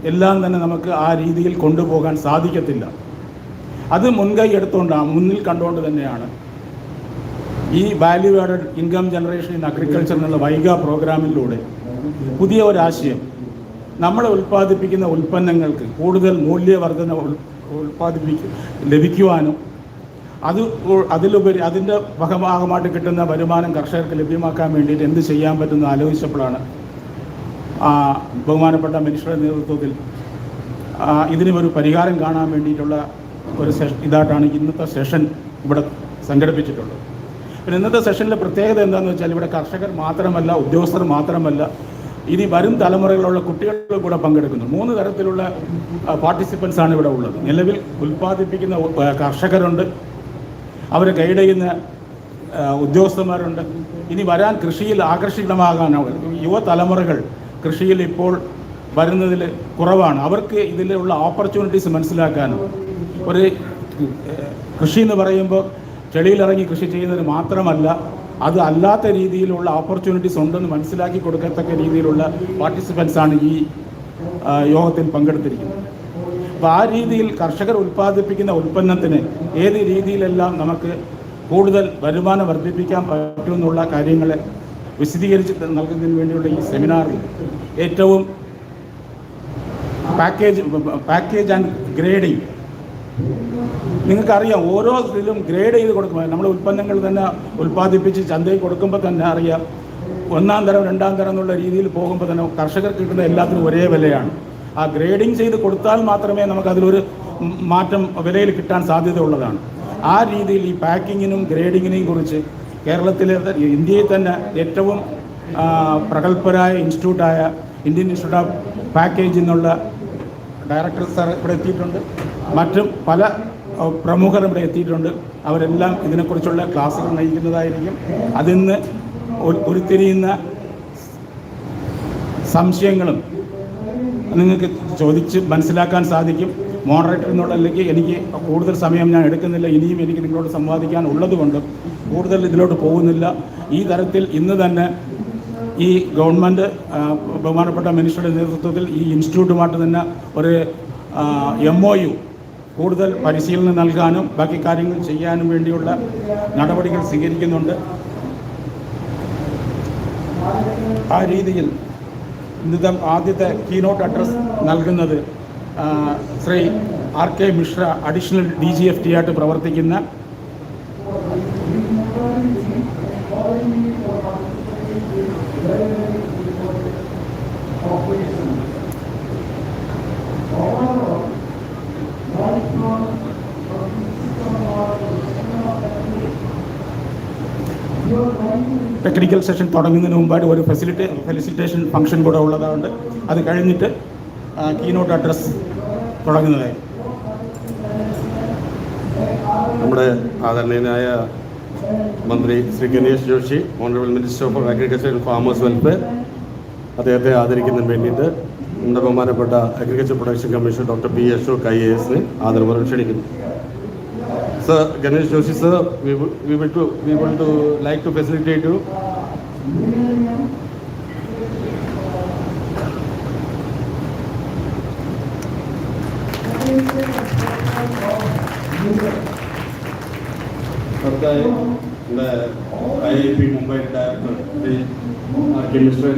എല്ലാം തന്നെ നമുക്ക് ആ രീതിയിൽ കൊണ്ടുപോകാൻ സാധിക്കത്തില്ല. അത് മുൻകൈ എടുത്തുകൊണ്ടാണ്, മുന്നിൽ കണ്ടുകൊണ്ട് തന്നെയാണ് ഈ value added income generation in agriculture എന്നുള്ള വൈഗ പ്രോഗ്രാമിലൂടെ പുതിയ ഒരാശയം, നമ്മൾ ഉൽപ്പാദിപ്പിക്കുന്ന ഉൽപ്പന്നങ്ങൾക്ക് കൂടുതൽ മൂല്യവർദ്ധന ലഭിക്കുവാനും അതിലുപരി അതിൻ്റെ ഭാഗമായിട്ട് കിട്ടുന്ന വരുമാനം കർഷകർക്ക് ലഭ്യമാക്കാൻ വേണ്ടിയിട്ട് എന്ത് ചെയ്യാൻ പറ്റുമെന്ന് ആലോചിച്ചപ്പോഴാണ് ബഹുമാനപ്പെട്ട മിനിസ്റ്ററുടെ നേതൃത്വത്തിൽ ഇതിനൊരു പരിഹാരം കാണാൻ വേണ്ടിയിട്ടുള്ള ഒരു ഇതായിട്ടാണ് ഇന്നത്തെ സെഷൻ ഇവിടെ സംഘടിപ്പിച്ചിട്ടുള്ളത്. പിന്നെ ഇന്നത്തെ സെഷനിലെ പ്രത്യേകത എന്താണെന്ന് വെച്ചാൽ ഇവിടെ കർഷകർ മാത്രമല്ല, ഉദ്യോഗസ്ഥർ മാത്രമല്ല, ഇനി വരും തലമുറകളിലുള്ള കുട്ടികളും കൂടെ പങ്കെടുക്കുന്നു. 3 തരത്തിലുള്ള പാർട്ടിസിപ്പൻസ് ആണ് ഇവിടെ ഉള്ളത്. നിലവിൽ ഉൽപ്പാദിപ്പിക്കുന്ന കർഷകരുണ്ട്, അവരെ ഗൈഡ് ചെയ്യുന്ന ഉദ്യോഗസ്ഥന്മാരുണ്ട്. ഇനി വരാൻ കൃഷിയിൽ ആകർഷിതമാകാനാണ് യുവതലമുറകൾ കൃഷിയിൽ ഇപ്പോൾ വരുന്നതിൽ കുറവാണ്. അവർക്ക് ഇതിലുള്ള ഓപ്പർച്യൂണിറ്റീസ് മനസ്സിലാക്കാനും, ഒരു കൃഷി എന്ന് പറയുമ്പോൾ ചെളിയിലിറങ്ങി കൃഷി ചെയ്യുന്നത് മാത്രമല്ല, അത് അല്ലാത്ത രീതിയിലുള്ള ഓപ്പർച്യൂണിറ്റീസ് ഉണ്ടെന്ന് മനസ്സിലാക്കി കൊടുക്കത്തക്ക രീതിയിലുള്ള പാർട്ടിസിപ്പൻസാണ് ഈ യോഗത്തിൽ പങ്കെടുത്തിരിക്കുന്നത്. അപ്പോൾ ആ രീതിയിൽ കർഷകർ ഉൽപ്പാദിപ്പിക്കുന്ന ഉൽപ്പന്നത്തിന് ഏത് രീതിയിലെല്ലാം നമുക്ക് കൂടുതൽ വരുമാനം വർദ്ധിപ്പിക്കാൻ പറ്റുമെന്നുള്ള കാര്യങ്ങൾ വിശദീകരിച്ച് നൽകുന്നതിന് വേണ്ടിയുള്ള ഈ സെമിനാറിൽ ഏറ്റവും പാക്കേജ് ആൻഡ് ഗ്രേഡിങ്, നിങ്ങൾക്കറിയാം ഓരോ ഇതിലും ഗ്രേഡ് ചെയ്ത് കൊടുക്കുമ്പോൾ നമ്മൾ ഉൽപ്പന്നങ്ങൾ തന്നെ ഉൽപ്പാദിപ്പിച്ച് ചന്തയിൽ കൊടുക്കുമ്പോൾ തന്നെ അറിയാം, ഒന്നാം തരം രണ്ടാം തരം എന്നുള്ള രീതിയിൽ പോകുമ്പോൾ തന്നെ കർഷകർക്ക് കിട്ടുന്ന എല്ലാത്തിനും ഒരേ വിലയാണ്. ആ ഗ്രേഡിങ് ചെയ്ത് കൊടുത്താൽ മാത്രമേ നമുക്കതിലൊരു മാറ്റം വിലയിൽ കിട്ടാൻ സാധ്യതയുള്ളതാണ്. ആ രീതിയിൽ ഈ പാക്കിങ്ങിനും ഗ്രേഡിങ്ങിനെയും കുറിച്ച് കേരളത്തിലെ ഇന്ത്യയിൽ തന്നെ ഏറ്റവും പ്രഗത്ഭരായ ഇൻസ്റ്റിറ്റ്യൂട്ടായ ഇന്ത്യൻ ഇൻസ്റ്റിറ്റ്യൂട്ട് ഓഫ് പാക്കേജ് എന്നുള്ള ഡയറക്ടർ സാർ ഇവിടെ എത്തിയിട്ടുണ്ട്. മറ്റും പല പ്രമുഖർ ഇവിടെ എത്തിയിട്ടുണ്ട്. അവരെല്ലാം ഇതിനെക്കുറിച്ചുള്ള ക്ലാസ്സുകൾ നയിക്കുന്നതായിരിക്കും. അതിന്ന് ഉരുത്തിരിയുന്ന സംശയങ്ങളും നിങ്ങൾക്ക് ചോദിച്ച് മനസ്സിലാക്കാൻ സാധിക്കും. മോഡറേറ്റർ എന്നുള്ളതിലേക്ക് എനിക്ക് കൂടുതൽ സമയം ഞാൻ എടുക്കുന്നില്ല. ഇനിയും എനിക്ക് നിങ്ങളോട് സംവാദിക്കാൻ ഉള്ളതുകൊണ്ട് കൂടുതൽ ഇതിലോട്ട് പോകുന്നില്ല. ഈ തരത്തിൽ ഇന്ന് തന്നെ ഈ ഗവൺമെൻറ് ബഹുമാനപ്പെട്ട മിനിസ്റ്ററുടെ നേതൃത്വത്തിൽ ഈ ഇൻസ്റ്റിറ്റ്യൂട്ടുമായിട്ട് തന്നെ ഒരു MOU കൂടുതൽ പരിശീലനം നൽകാനും ബാക്കി കാര്യങ്ങൾ ചെയ്യാനും വേണ്ടിയുള്ള നടപടികൾ സ്വീകരിക്കുന്നുണ്ട്. ആ രീതിയിൽ ഇന്നത്തെ ആദ്യത്തെ കീനോട്ട് അഡ്രസ് നൽകുന്നത് Shri RK Mishra, additional DGFT ആയിട്ട് പ്രവർത്തിക്കുന്ന ടെക്നിക്കൽ സെഷൻ തുടങ്ങുന്നതിന് മുമ്പായിട്ട് ഒരു ഫെസിലിറ്റേഷൻ ഫംഗ്ഷൻ കൂടെ ഉള്ളതുകൊണ്ട് അത് കഴിഞ്ഞിട്ട് കീനോട്ട് അഡ്രസ് തുടങ്ങുന്നതായി. നമ്മുടെ ആദരണീയനായ മന്ത്രി Shri Ganesh Joshi, honourable minister for agriculture and farmers welfare, അദ്ദേഹത്തെ ആദരിക്കുന്നതിന് വേണ്ടിയിട്ട് നമ്മുടെ ബഹുമാനപ്പെട്ട agriculture production commissioner doctor P. Ashok IAS ആദരപൂർവ്വം ക്ഷണിക്കുന്നു. Sir, Ganesh Joshi sir, we want to like to facilitate you. the IIP Mumbai director, RK Mishra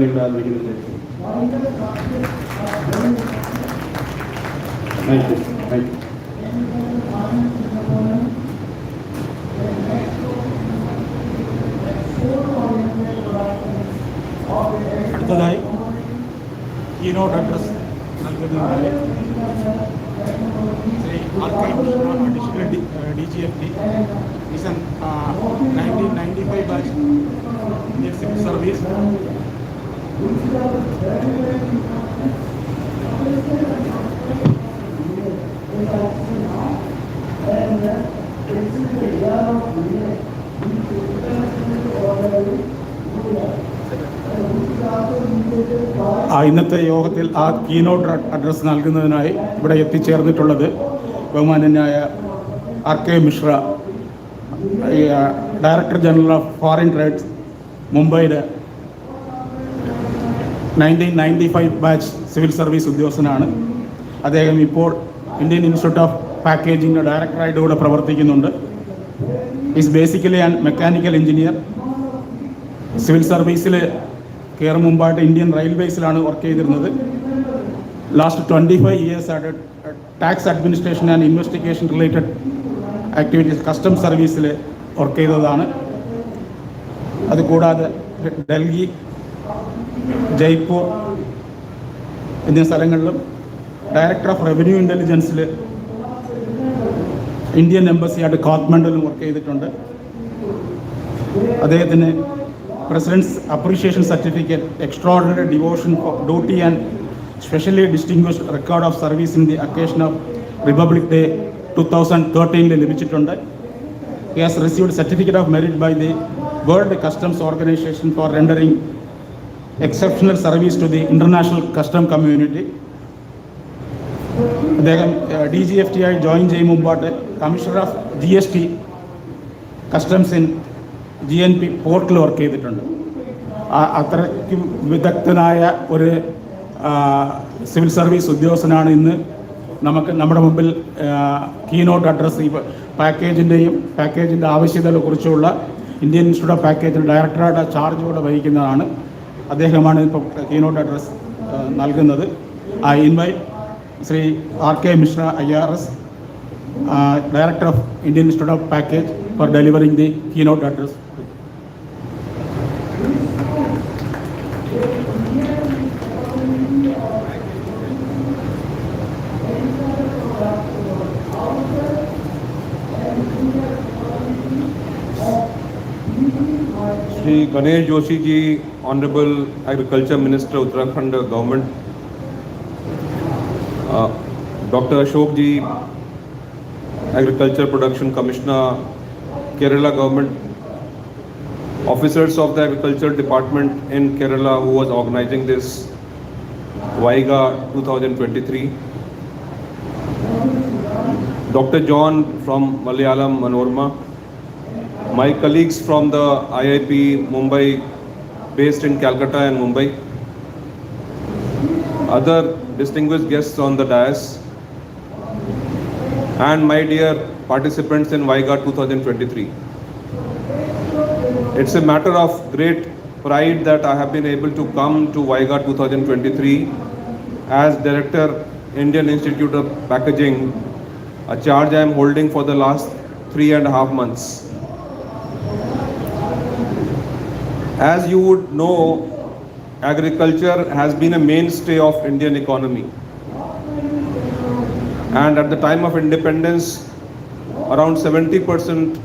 Thank you. അടുത്തതായി keynote address നൽകുന്നതിനായി Shri RK Mishra, additional DGFT, is an 1995 batch Indian Civil Service. ഇന്നത്തെ യോഗത്തിൽ ആ keynote address നൽകുന്നതിനായി ഇവിടെ എത്തിച്ചേർന്നിട്ടുള്ളത് ബഹുമാന്യനായ RK Mishra, director general of foreign trades, മുംബൈയിലെ 1995 ബാച്ച് സിവിൽ സർവീസ് ഉദ്യോഗസ്ഥനാണ്. അദ്ദേഹം ഇപ്പോൾ ഇന്ത്യൻ ഇൻസ്റ്റിറ്റ്യൂട്ട് ഓഫ് പാക്കേജിൻ്റെ ഡയറക്ടറായിട്ട് കൂടെ പ്രവർത്തിക്കുന്നുണ്ട്. Is basically and mechanical engineer. Civil സർവീസിൽ കയറും മുമ്പായിട്ട് ഇന്ത്യൻ റെയിൽവേസിലാണ് വർക്ക് ചെയ്തിരുന്നത്. ലാസ്റ്റ് 25 years ആയിട്ട് tax administration and investigation related activities custom സർവീസിൽ വർക്ക് ചെയ്തതാണ്. അതുകൂടാതെ ഡൽഹി, ജയ്പൂർ എന്നീ സ്ഥലങ്ങളിലും ഡയറക്ടർ ഓഫ് റവന്യൂ ഇൻ്റലിജൻസിൽ ഇന്ത്യൻ എംബസിയായിട്ട് കാത്മണ്ഡുവിലും വർക്ക് ചെയ്തിട്ടുണ്ട്. അദ്ദേഹത്തിന് president's appreciation certificate, extraordinary devotion for duty and specially distinguished record of service in the occasion of Republic Day 2013 ലഭിച്ചിട്ടുണ്ട്. He has received certificate of merit by the World Customs Organization for rendering exceptional service to the international custom community. അദ്ദേഹം DGFT ആയി join ചെയ്യും മുമ്പായിട്ട് commissioner of GST customs in GNP പോർട്ടിൽ work ചെയ്തിട്ടുണ്ട്. അത്രയ്ക്കും വിദഗ്ധനായ ഒരു സിവിൽ സർവീസ് ഉദ്യോഗസ്ഥനാണ് ഇന്ന് നമ്മുടെ മുമ്പിൽ കീനോട്ട് അഡ്രസ്സ് ഈ പാക്കേജിൻ്റെ ആവശ്യകതകളെ കുറിച്ചുള്ള ഇന്ത്യൻ ഇൻസ്റ്റിറ്റ്യൂട്ട് ഓഫ് പാക്കേജിൻ്റെ ഡയറക്ടറുടെ ചാർജോടെ വഹിക്കുന്നതാണ്. അദ്ദേഹമാണ് ഇപ്പോൾ കീനോട്ട് അഡ്രസ്സ് നൽകുന്നത്. I invite Shri R.K. Mishra IRS, Director of Indian Institute of Package, for delivering the keynote address. Shri Ganesh Joshi ji, Honorable Agriculture Minister, Uttarakhand Government, Dr. Ashok ji, Agriculture Production Commissioner, Kerala Government, officers of the Agriculture Department in Kerala who was organizing this Vaiga 2023, Dr. John from Malayalam Manorama, my colleagues from the IIP Mumbai based in Calcutta and Mumbai, other distinguished guests on the dais, and my dear participants in Vaiga 2023. It's a matter of great pride that I have been able to come to Vaiga 2023 as Director, Indian Institute of Packaging, a charge I am holding for the last 3.5 months. As you would know, agriculture has been a mainstay of Indian economy. And at the time of independence, around 70%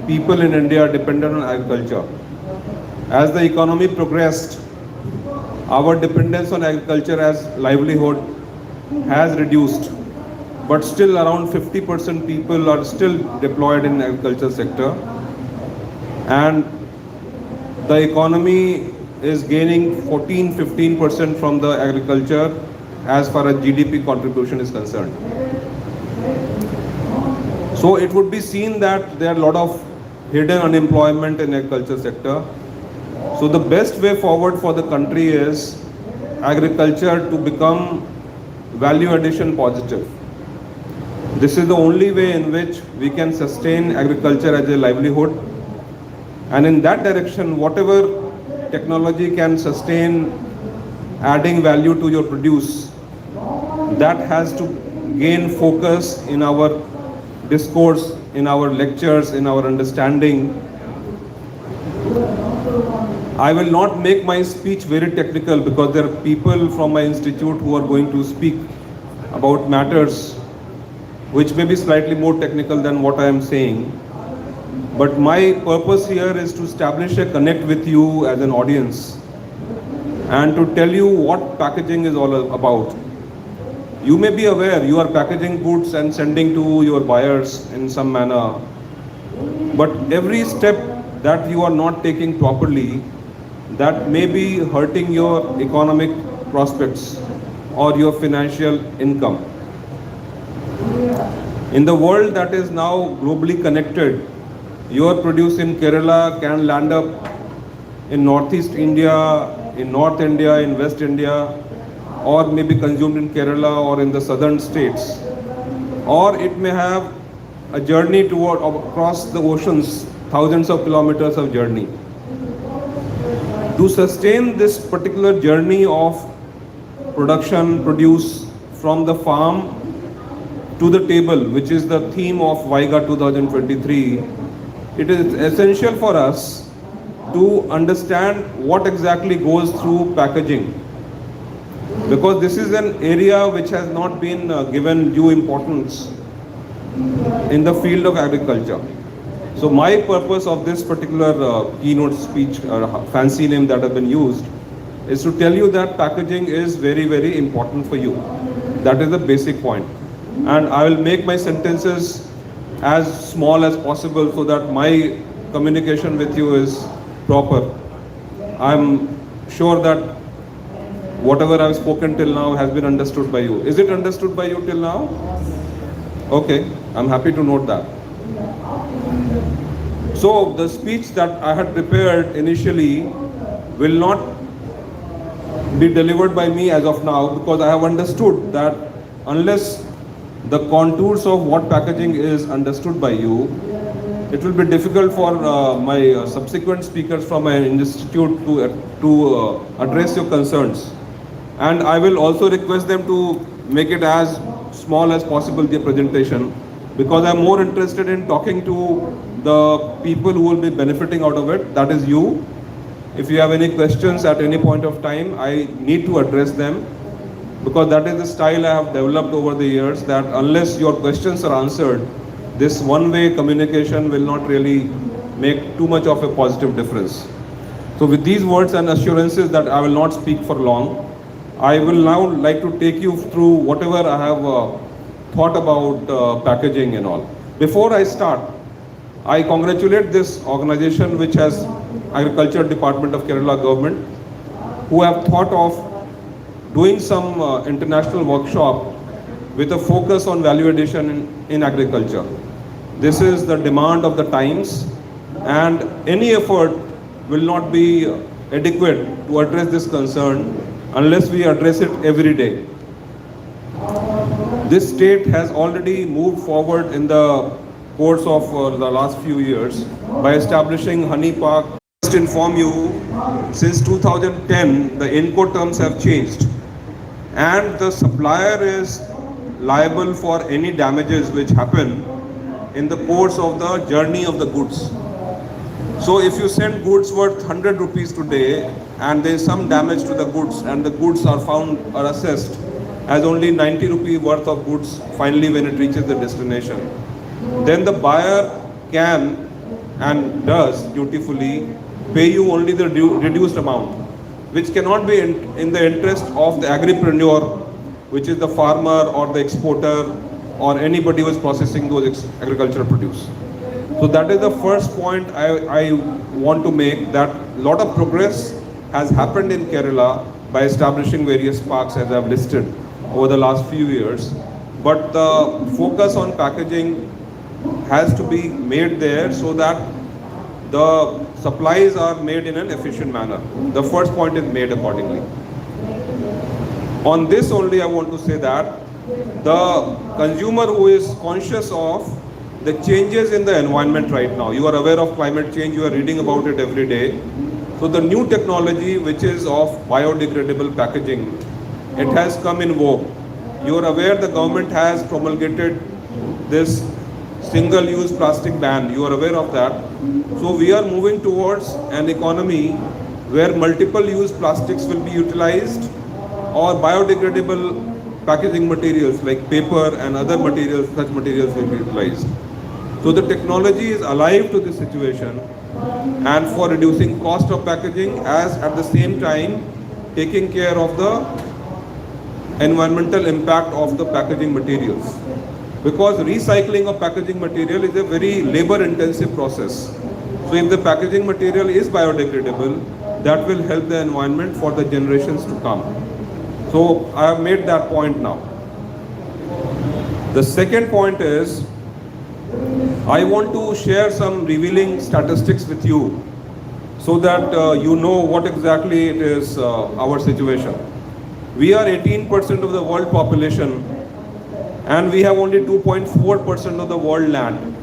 people in India depended on agriculture. As the economy progressed, our dependence on agriculture as livelihood has reduced. But still around 50% people are still deployed in agriculture sector. And the economy is gaining 14-15% from the agriculture as far as GDP contribution is concerned. So it would be seen that there are a lot of hidden unemployment in agriculture sector. So the best way forward for the country is agriculture to become value addition positive. This is the only way in which we can sustain agriculture as a livelihood. And in that direction, whatever technology can sustain adding value to your produce, that has to gain focus in our discourse, in our lectures, in our understanding. I will not make my speech very technical because there are people from my institute who are going to speak about matters which may be slightly more technical than what I am saying. But my purpose here is to establish a connect with you as an audience and to tell you what packaging is all about. You may be aware you are packaging goods and sending to your buyers in some manner, but every step that you are not taking properly, that may be hurting your economic prospects or your financial income. In the world that is now globally connected, your produce in Kerala can land up in Northeast India, in North India, in West India, or may be consumed in Kerala or in the southern states. Or it may have a journey toward across the oceans, thousands of kilometers of journey. To sustain this particular journey of production, produce from the farm to the table, which is the theme of Vaiga 2023, it is essential for us to understand what exactly goes through packaging, because this is an area which has not been given due importance in the field of agriculture. So my purpose of this particular keynote speech, or fancy name that has been used, is to tell you that packaging is very, very important for you. That is the basic point. And I will make my sentences as small as possible so that my communication with you is proper. I'm sure that whatever I've spoken till now has been understood by you. Is it understood by you till now? Okay, I'm happy to note that. So the speech that I had prepared initially will not be delivered by me as of now, because I have understood that unless the contours of what packaging is understood by you, it will be difficult for my subsequent speakers from my institute to address your concerns. And I will also request them to make it as small as possible, their presentation, because I'm more interested in talking to the people who will be benefiting out of it, that is you. If you have any questions at any point of time, I need to address them, because that is the style I have developed over the years, that unless your questions are answered, this one-way communication will not really make too much of a positive difference. So with these words and assurances that I will not speak for long, I will now like to take you through whatever I have thought about packaging and all. Before I start, I congratulate this organization, which has Agriculture Department of Kerala government, who have thought of doing some international workshop with a focus on value addition in agriculture. This is the demand of the times, and any effort will not be adequate to address this concern unless we address it every day. This state has already moved forward in the course of the last few years by establishing honey park. Just inform you, since 2010 the Incoterms have changed, and the supplier is liable for any damages which happen in the course of the journey of the goods. So if you send goods worth 100 rupees today and there is some damage to the goods and the goods are found or assessed as only 90 rupee worth of goods finally when it reaches the destination, then the buyer can and does dutifully pay you only the reduced amount, which cannot be in the interest of the agripreneur, which is the farmer or the exporter or anybody who is processing those agricultural produce. So that is the first point I want to make, that a lot of progress has happened in Kerala by establishing various parks as I have listed over the last few years. But the focus on packaging has to be made there so that the supplies are made in an efficient manner. The first point is made accordingly. On this only I want to say that the consumer who is conscious of the changes in the environment right now, you are aware of climate change, you are reading about it every day. So the new technology which is of biodegradable packaging, it has come in vogue. You are aware the government has promulgated this single-use plastic ban, you are aware of that. So we are moving towards an economy where multiple-use plastics will be utilized, or biodegradable packaging materials like paper and other materials, such materials will be utilized. So the technology is alive to this situation, and for reducing cost of packaging as at the same time taking care of the environmental impact of the packaging materials. Because recycling of packaging material is a very labor intensive process. So if the packaging material is biodegradable, that will help the environment for the generations to come. So I have made that point now. The second point is, I want to share some revealing statistics with you so that you know what exactly it is our situation. We are 18% of the world population and we have only 2.4% of the world land.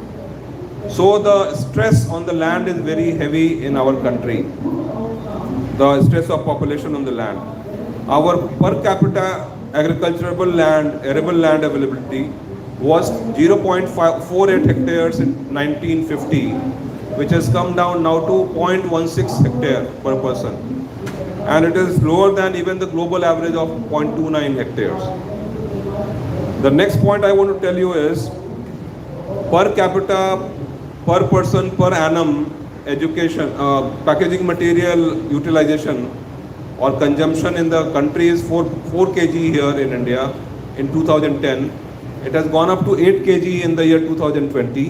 So the stress on the land is very heavy in our country, the stress of population on the land. Our per capita agricultural land, arable land availability was 0.48 hectares in 1950, which has come down now to 0.16 hectare per person. And it is lower than even the global average of 0.29 hectares. The next point I want to tell you is, per capita, per person, per annum, education, packaging material utilization or consumption in the country is 4 kg here in India in 2010. It has gone up to 8 kg in the year 2020,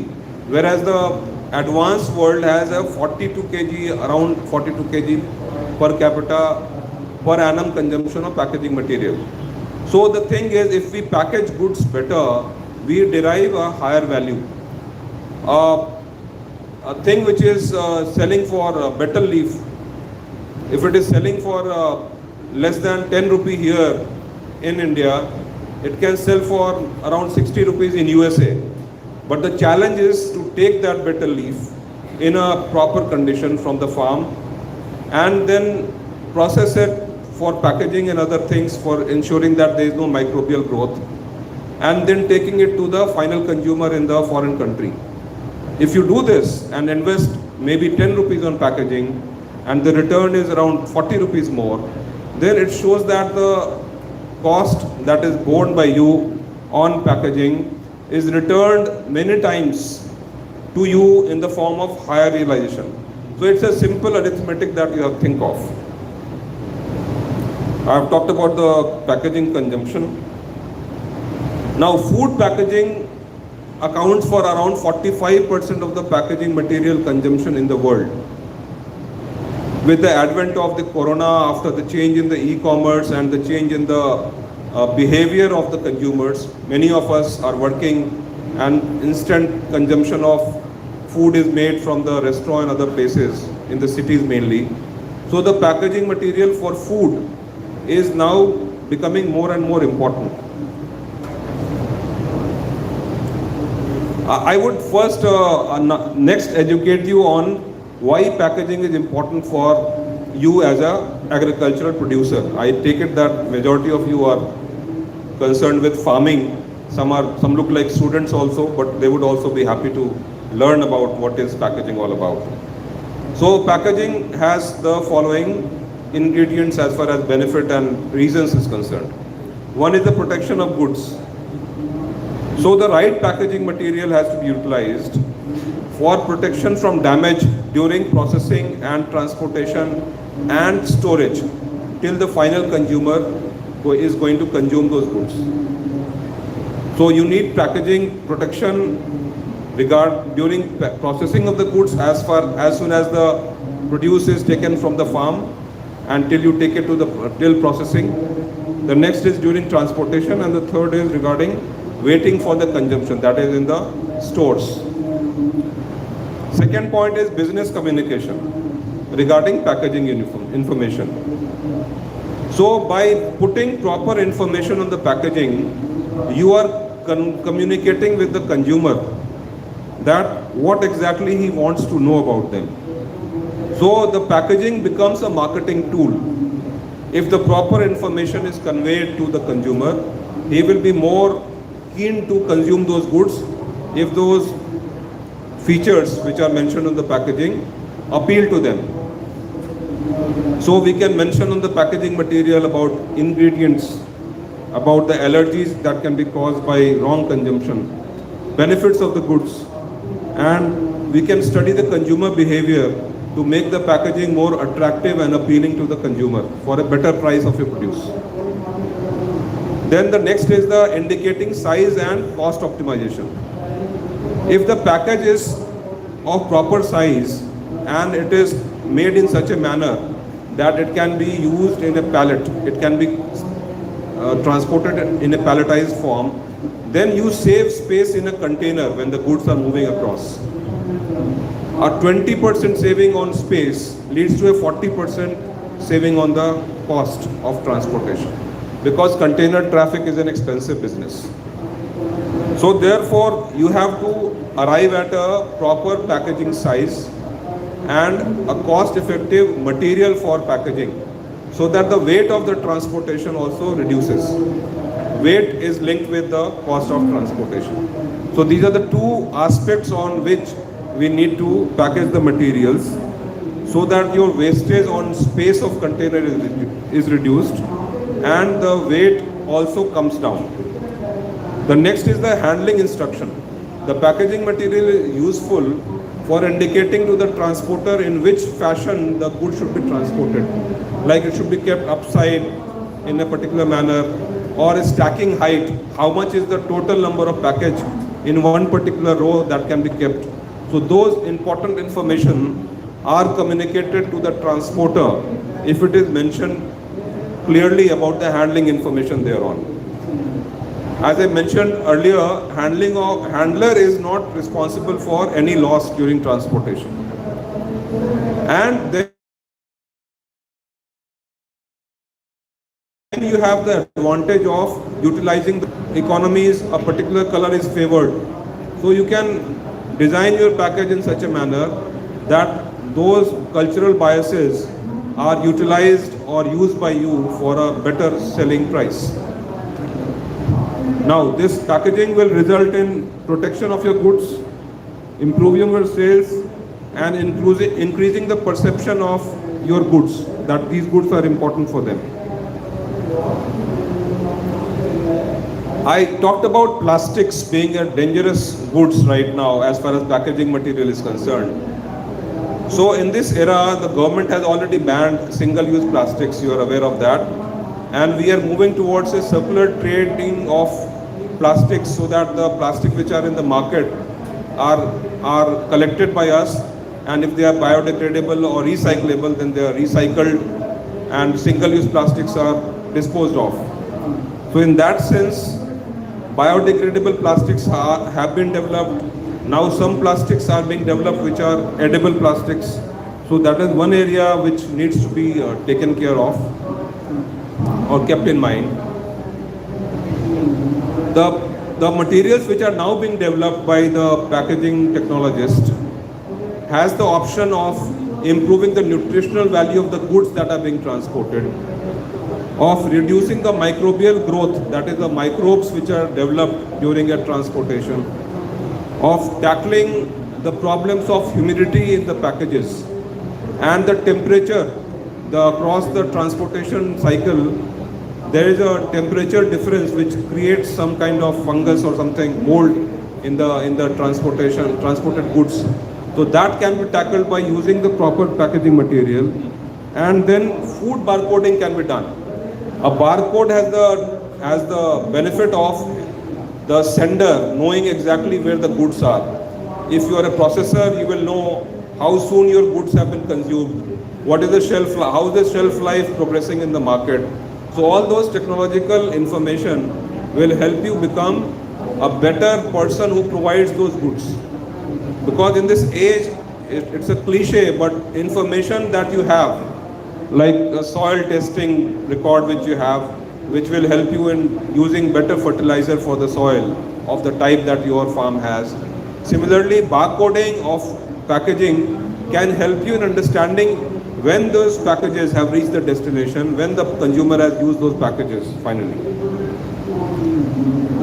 whereas the advanced world has a 42 kg, around 42 kg per capita per annum consumption of packaging material. So the thing is, if we package goods better, we derive a higher value. A thing which is selling for better leaf, if it is selling for less than 10 rupee here in India, it can sell for around 60 rupees in USA. But the challenge is to take that betel leaf in a proper condition from the farm and then process it for packaging and other things for ensuring that there is no microbial growth, and then taking it to the final consumer in the foreign country. If you do this and invest maybe 10 rupees on packaging and the return is around 40 rupees more, then it shows that the cost that is borne by you on packaging is returned many times to you in the form of higher realization. So it's a simple arithmetic that you have to think of. I have talked about the packaging consumption. Now food packaging accounts for around 45% of the packaging material consumption in the world. With the advent of the corona, after the change in the e-commerce and the change in the behavior of the consumers, many of us are working and instant consumption of food is made from the restaurant and other places in the cities mainly. So the packaging material for food is now becoming more and more important. I would first next educate you on why packaging is important for you as a agricultural producer. I take it that majority of you are concerned with farming. Some look like students also, but they would also be happy to learn about what is packaging all about. So packaging has the following ingredients as far as benefit and reasons is concerned. One is the protection of goods. So the right packaging material has to be utilized for protection from damage during processing and transportation and storage till the final consumer is going to consume those goods. So you need packaging protection during processing of the goods as soon as the produce is taken from the farm until you take it to till processing. The next is during transportation, and the third is regarding waiting for the consumption, that is in the stores. Second point is business communication regarding packaging information. So by putting proper information on the packaging, you are communicating with the consumer that what exactly he wants to know about them. So the packaging becomes a marketing tool. If the proper information is conveyed to the consumer, he will be more keen to consume those goods if those features which are mentioned on the packaging appeal to them. So we can mention on the packaging material about ingredients, about the allergies that can be caused by wrong consumption, benefits of the goods, and we can study the consumer behavior to make the packaging more attractive and appealing to the consumer for a better price of your produce. Then the next is the indicating size and cost optimization. If the package is of proper size and it is made in such a manner that it can be used in a pallet, it can be transported in a palletized form, then you save space in a container when the goods are moving across. A 20% saving on space leads to a 40% saving on the cost of transportation, because container traffic is an expensive business. So therefore, you have to arrive at a proper packaging size and a cost-effective material for packaging, so that the weight of the transportation also reduces. Weight is linked with the cost of transportation. So these are the two aspects on which we need to package the materials, so that your wastage on space of container is reduced and the weight also comes down. The next is the handling instruction. The packaging material is useful for indicating to the transporter in which fashion the good should be transported. Like it should be kept upside in a particular manner, or a stacking height, how much is the total number of package in one particular row that can be kept. So those important information are communicated to the transporter if it is mentioned clearly about the handling information thereon. As I mentioned earlier, handler is not responsible for any loss during transportation. And then you have the advantage of utilizing the economies, a particular color is favored. So you can design your package in such a manner that those cultural biases are utilized or used by you for a better selling price. Now, this packaging will result in protection of your goods, improving your sales, and increasing the perception of your goods, that these goods are important for them. I talked about plastics being a dangerous goods right now as far as packaging material is concerned. So in this era, the government has already banned single-use plastics, you are aware of that. And we are moving towards a circular trading of plastics so that the plastic which are in the market are collected by us, and if they are biodegradable or recyclable, then they are recycled and single-use plastics are disposed of. So in that sense, biodegradable plastics have been developed. Now some plastics are being developed which are edible plastics. So that is one area which needs to be taken care of or kept in mind. The materials which are now being developed by the packaging technologist has the option of improving the nutritional value of the goods that are being transported, of reducing the microbial growth, that is the microbes which are developed during a transportation, of tackling the problems of humidity in the packages and the temperature. Across the transportation cycle, there is a temperature difference which creates some kind of fungus or something, mold in the transported goods. So that can be tackled by using the proper packaging material, and then food barcoding can be done. A barcode has the benefit of the sender knowing exactly where the goods are. If you are a processor, you will know how soon your goods have been consumed, what is the shelf life, how is the shelf life progressing in the market. So all those technological information will help you become a better person who provides those goods. Because in this age, it's a cliche, but information that you have, like a soil testing record which you have, which will help you in using better fertilizer for the soil of the type that your farm has. Similarly, barcoding of packaging can help you in understanding when those packages have reached the destination, when the consumer has used those packages finally.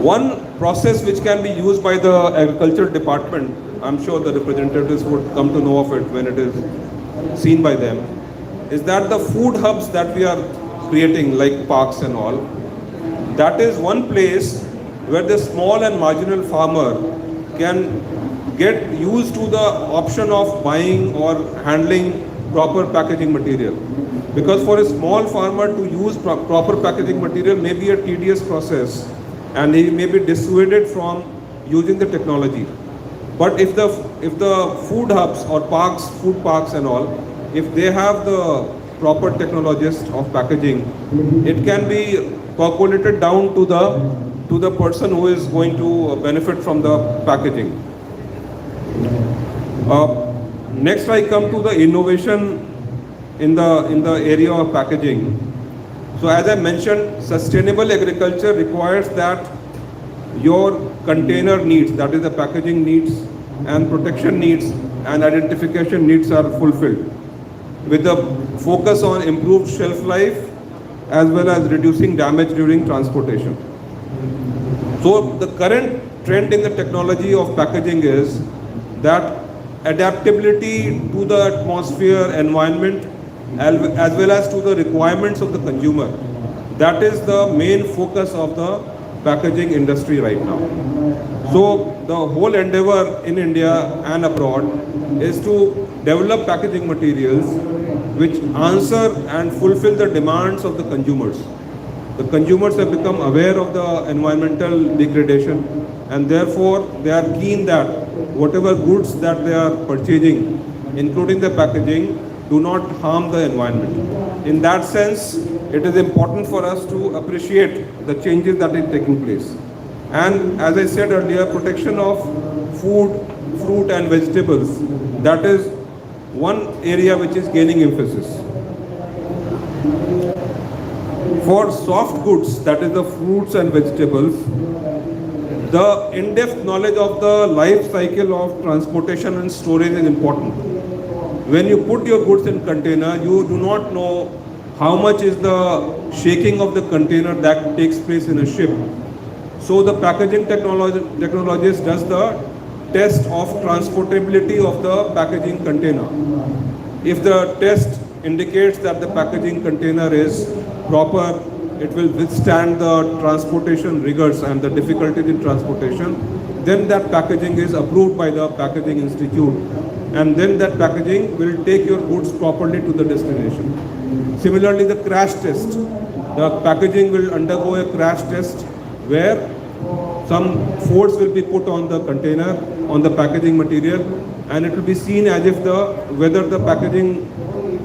One process which can be used by the agriculture department, I'm sure the representatives would come to know of it when it is seen by them, is that the food hubs that we are creating, like parks and all, that is one place where the small and marginal farmer can get used to the option of buying or handling proper packaging material. Because for a small farmer to use proper packaging material may be a tedious process, and he may be dissuaded from using the technology. But if the food hubs or parks, food parks and all, if they have the proper technologist of packaging, it can be percolated down to the person who is going to benefit from the packaging. Next, I come to the innovation in the area of packaging. So as I mentioned, sustainable agriculture requires that your container needs, that is the packaging needs and protection needs and identification needs are fulfilled, with the focus on improved shelf life as well as reducing damage during transportation. So the current trend in the technology of packaging is that adaptability to the atmosphere, environment, as well as to the requirements of the consumer. That is the main focus of the packaging industry right now. So the whole endeavor in India and abroad is to develop packaging materials which answer and fulfill the demands of the consumers. The consumers have become aware of the environmental degradation, and therefore they are keen that whatever goods that they are purchasing, including the packaging, do not harm the environment. In that sense, it is important for us to appreciate the changes that are taking place. And as I said earlier, protection of food, fruit and vegetables, that is one area which is gaining emphasis. For soft goods, that is the fruits and vegetables, the in-depth knowledge of the life cycle of transportation and storage is important. When you put your goods in container, you do not know how much is the shaking of the container that takes place in a ship. So the packaging technologist does the test of transportability of the packaging container. If the test indicates that the packaging container is proper, it will withstand the transportation rigors and the difficulties in transportation, then that packaging is approved by the Packaging Institute, and then that packaging will take your goods properly to the destination. Similarly, the crash test. The packaging will undergo a crash test where some force will be put on the container, on the packaging material, and it will be seen as if whether the packaging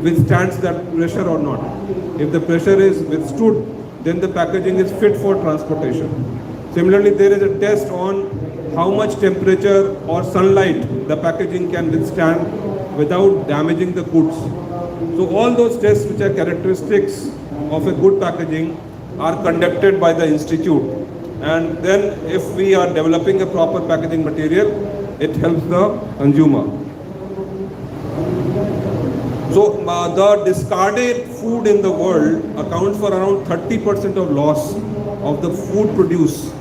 withstands that pressure or not. If the pressure is withstood, then the packaging is fit for transportation. Similarly, there is a test on how much temperature or sunlight the packaging can withstand without damaging the goods. So all those tests which are characteristics of a good packaging are conducted by the institute. And then if we are developing a proper packaging material, it helps the consumer. So the discarded food in the world accounts for around 30% of loss of the food produced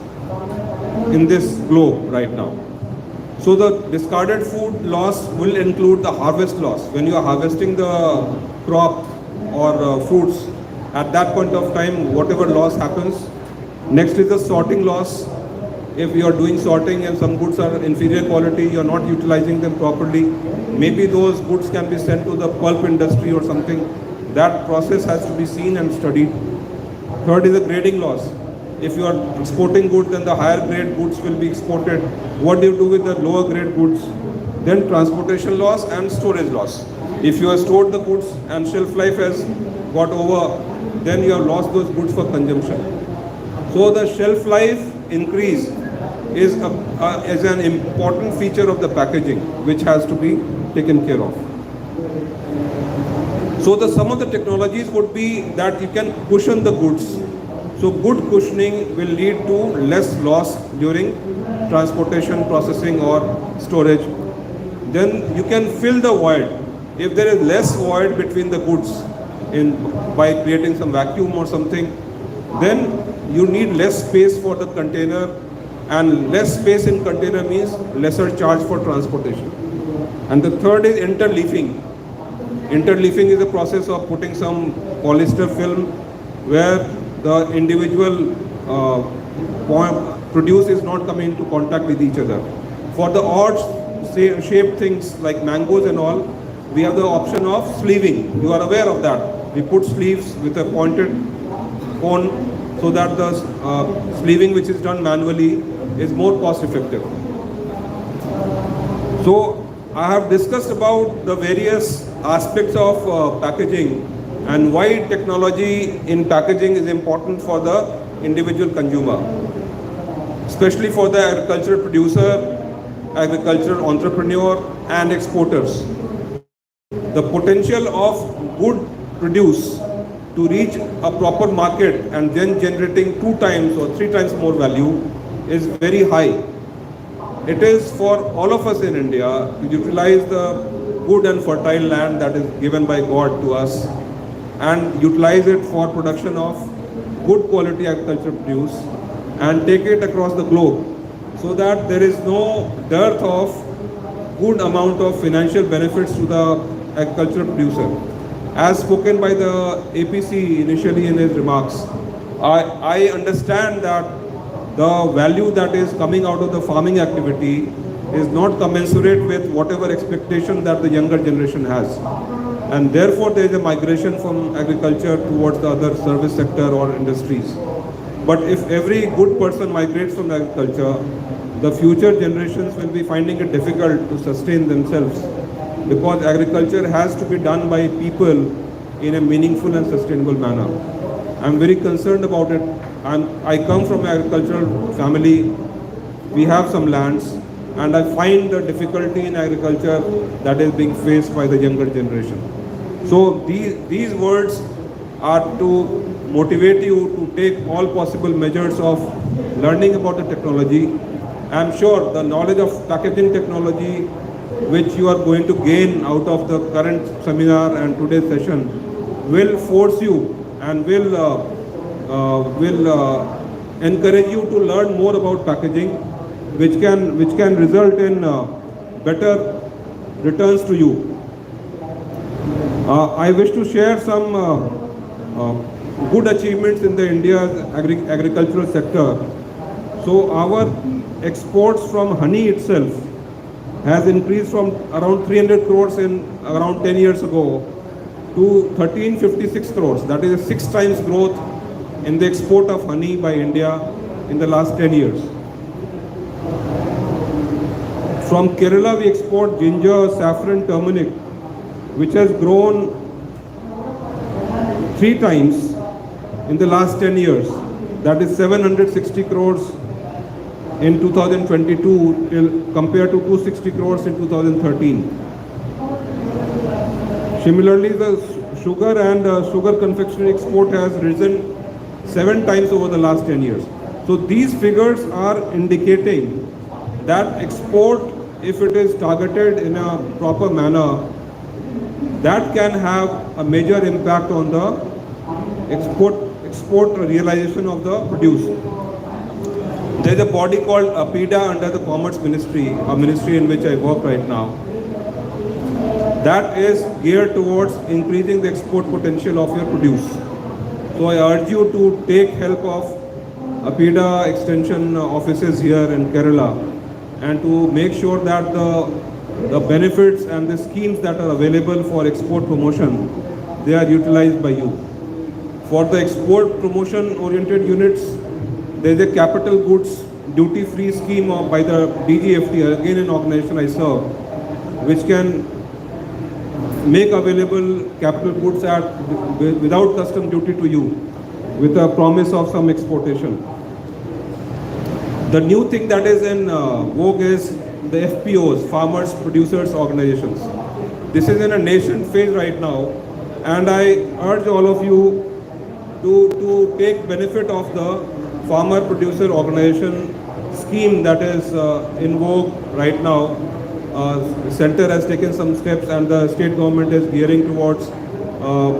in this globe right now. So the discarded food loss will include the harvest loss. When you are harvesting the crop or fruits, at that point of time, whatever loss happens. Next is the sorting loss. If you are doing sorting and some goods are inferior quality, you are not utilizing them properly, maybe those goods can be sent to the pulp industry or something. That process has to be seen and studied. Third is the grading loss. If you are exporting goods, then the higher grade goods will be exported. What do you do with the lower grade goods? Then transportation loss and storage loss. If you have stored the goods and shelf life has got over, then you have lost those goods for consumption. So the shelf life increase is an important feature of the packaging which has to be taken care of. So some of the technologies would be that you can cushion the goods. So good cushioning will lead to less loss during transportation, processing or storage. Then you can fill the void. If there is less void between the goods by creating some vacuum or something, then you need less space for the container, and less space in container means lesser charge for transportation. And the third is interleafing. Interleafing is a process of putting some polyester film where the individual produce is not coming into contact with each other. For the odd shaped things like mangoes and all, we have the option of sleeving. You are aware of that. We put sleeves with a pointed cone so that the sleeving which is done manually is more cost effective. So I have discussed about the various aspects of packaging and why technology in packaging is important for the individual consumer, especially for the agricultural producer, agricultural entrepreneur and exporters. The potential of good produce to reach a proper market and then generating 2 times or 3 times more value is very high. It is for all of us in India to utilize the good and fertile land that is given by God to us and utilize it for production of good quality agricultural produce and take it across the globe so that there is no dearth of good amount of financial benefits to the agricultural producer. As spoken by the APC initially in his remarks, I understand that the value that is coming out of the farming activity is not commensurate with whatever expectation that the younger generation has. And therefore there is a migration from agriculture towards the other service sector or industries. But if every good person migrates from agriculture, the future generations will be finding it difficult to sustain themselves, because agriculture has to be done by people in a meaningful and sustainable manner. I'm very concerned about it. I come from an agricultural family. We have some lands, and I find the difficulty in agriculture that is being faced by the younger generation. So these words are to motivate you to take all possible measures of learning about the technology. I'm sure the knowledge of packaging technology which you are going to gain out of the current seminar and today's session will force you and will encourage you to learn more about packaging, which can result in better returns to you. I wish to share some good achievements in the India's agricultural sector. So our exports from honey itself has increased from around 300 crores in around 10 years ago to 1356 crores. That is a 6 times growth in the export of honey by India in the last 10 years. From Kerala we export ginger, saffron, turmeric, which has grown 3 times in the last 10 years. That is 760 crores in 2022 till compared to 260 crores in 2013. Similarly, the sugar and sugar confectionery export has risen 7 times over the last 10 years. So these figures are indicating that export, if it is targeted in a proper manner, that can have a major impact on the export realization of the produce. There is a body called APIDA under the Commerce Ministry, a ministry in which I work right now, that is geared towards increasing the export potential of your produce. So I urge you to take help of APIDA extension offices here in Kerala and to make sure that the benefits and the schemes that are available for export promotion, they are utilized by you. For the export promotion oriented units, there is a capital goods duty-free scheme by the DGFT, again an organization I serve, which can make available capital goods without custom duty to you with a promise of some exportation. The new thing that is in vogue is the FPOs, Farmers Producers Organizations. This is in a nascent phase right now, and I urge all of you to take benefit of the Farmer Producer Organization scheme that is in vogue right now. Center has taken some steps and the state government is gearing towards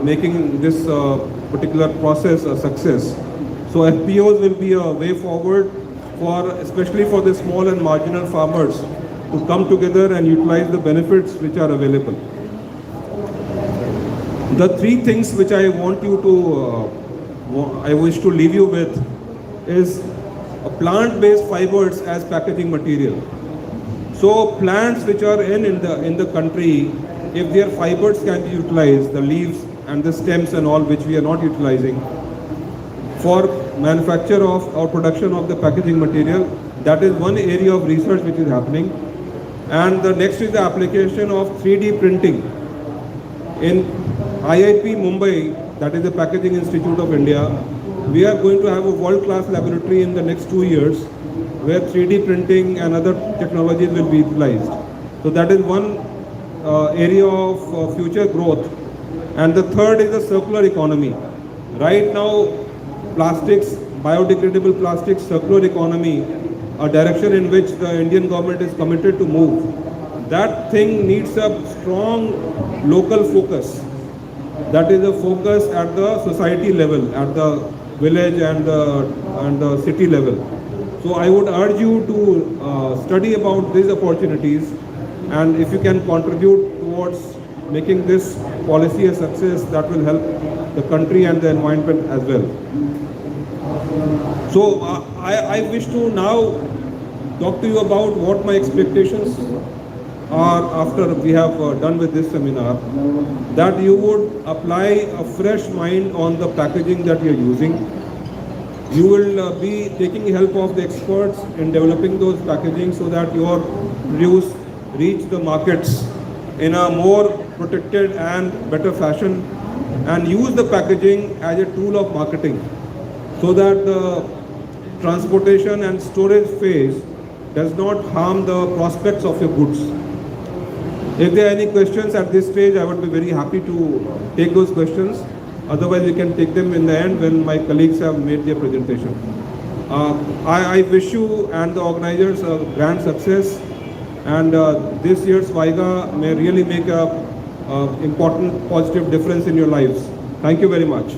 making this particular process a success. So FPOs will be a way forward especially for the small and marginal farmers to come together and utilize the benefits which are available. The 3 things which I wish to leave you with is plant-based fibers as packaging material. So plants which are in the country, if their fibers can be utilized, the leaves and the stems and all which we are not utilizing, for manufacture of or production of the packaging material, that is one area of research which is happening. And the next is the application of 3D printing. In IIP Mumbai, that is the Packaging Institute of India, we are going to have a world-class laboratory in the next 2 years where 3D printing and other technologies will be utilized. So that is one area of future growth. And the third is the circular economy. Right now, plastics, biodegradable plastics, circular economy, a direction in which the Indian government is committed to move. That thing needs a strong local focus. That is a focus at the society level, at the village and the city level. So I would urge you to study about these opportunities, and if you can contribute towards making this policy a success, that will help the country and the environment as well. So I wish to now talk to you about what my expectations are after we have done with this seminar, that you would apply a fresh mind on the packaging that you are using. You will be taking help of the experts in developing those packaging so that your produce reach the markets in a more protected and better fashion, and use the packaging as a tool of marketing so that the transportation and storage phase does not harm the prospects of your goods. If there are any questions at this stage, I would be very happy to take those questions. Otherwise, we can take them in the end when my colleagues have made their presentation. I wish you and the organizers a grand success, and this year's Vaiga may really make a important positive difference in your lives. Thank you very much.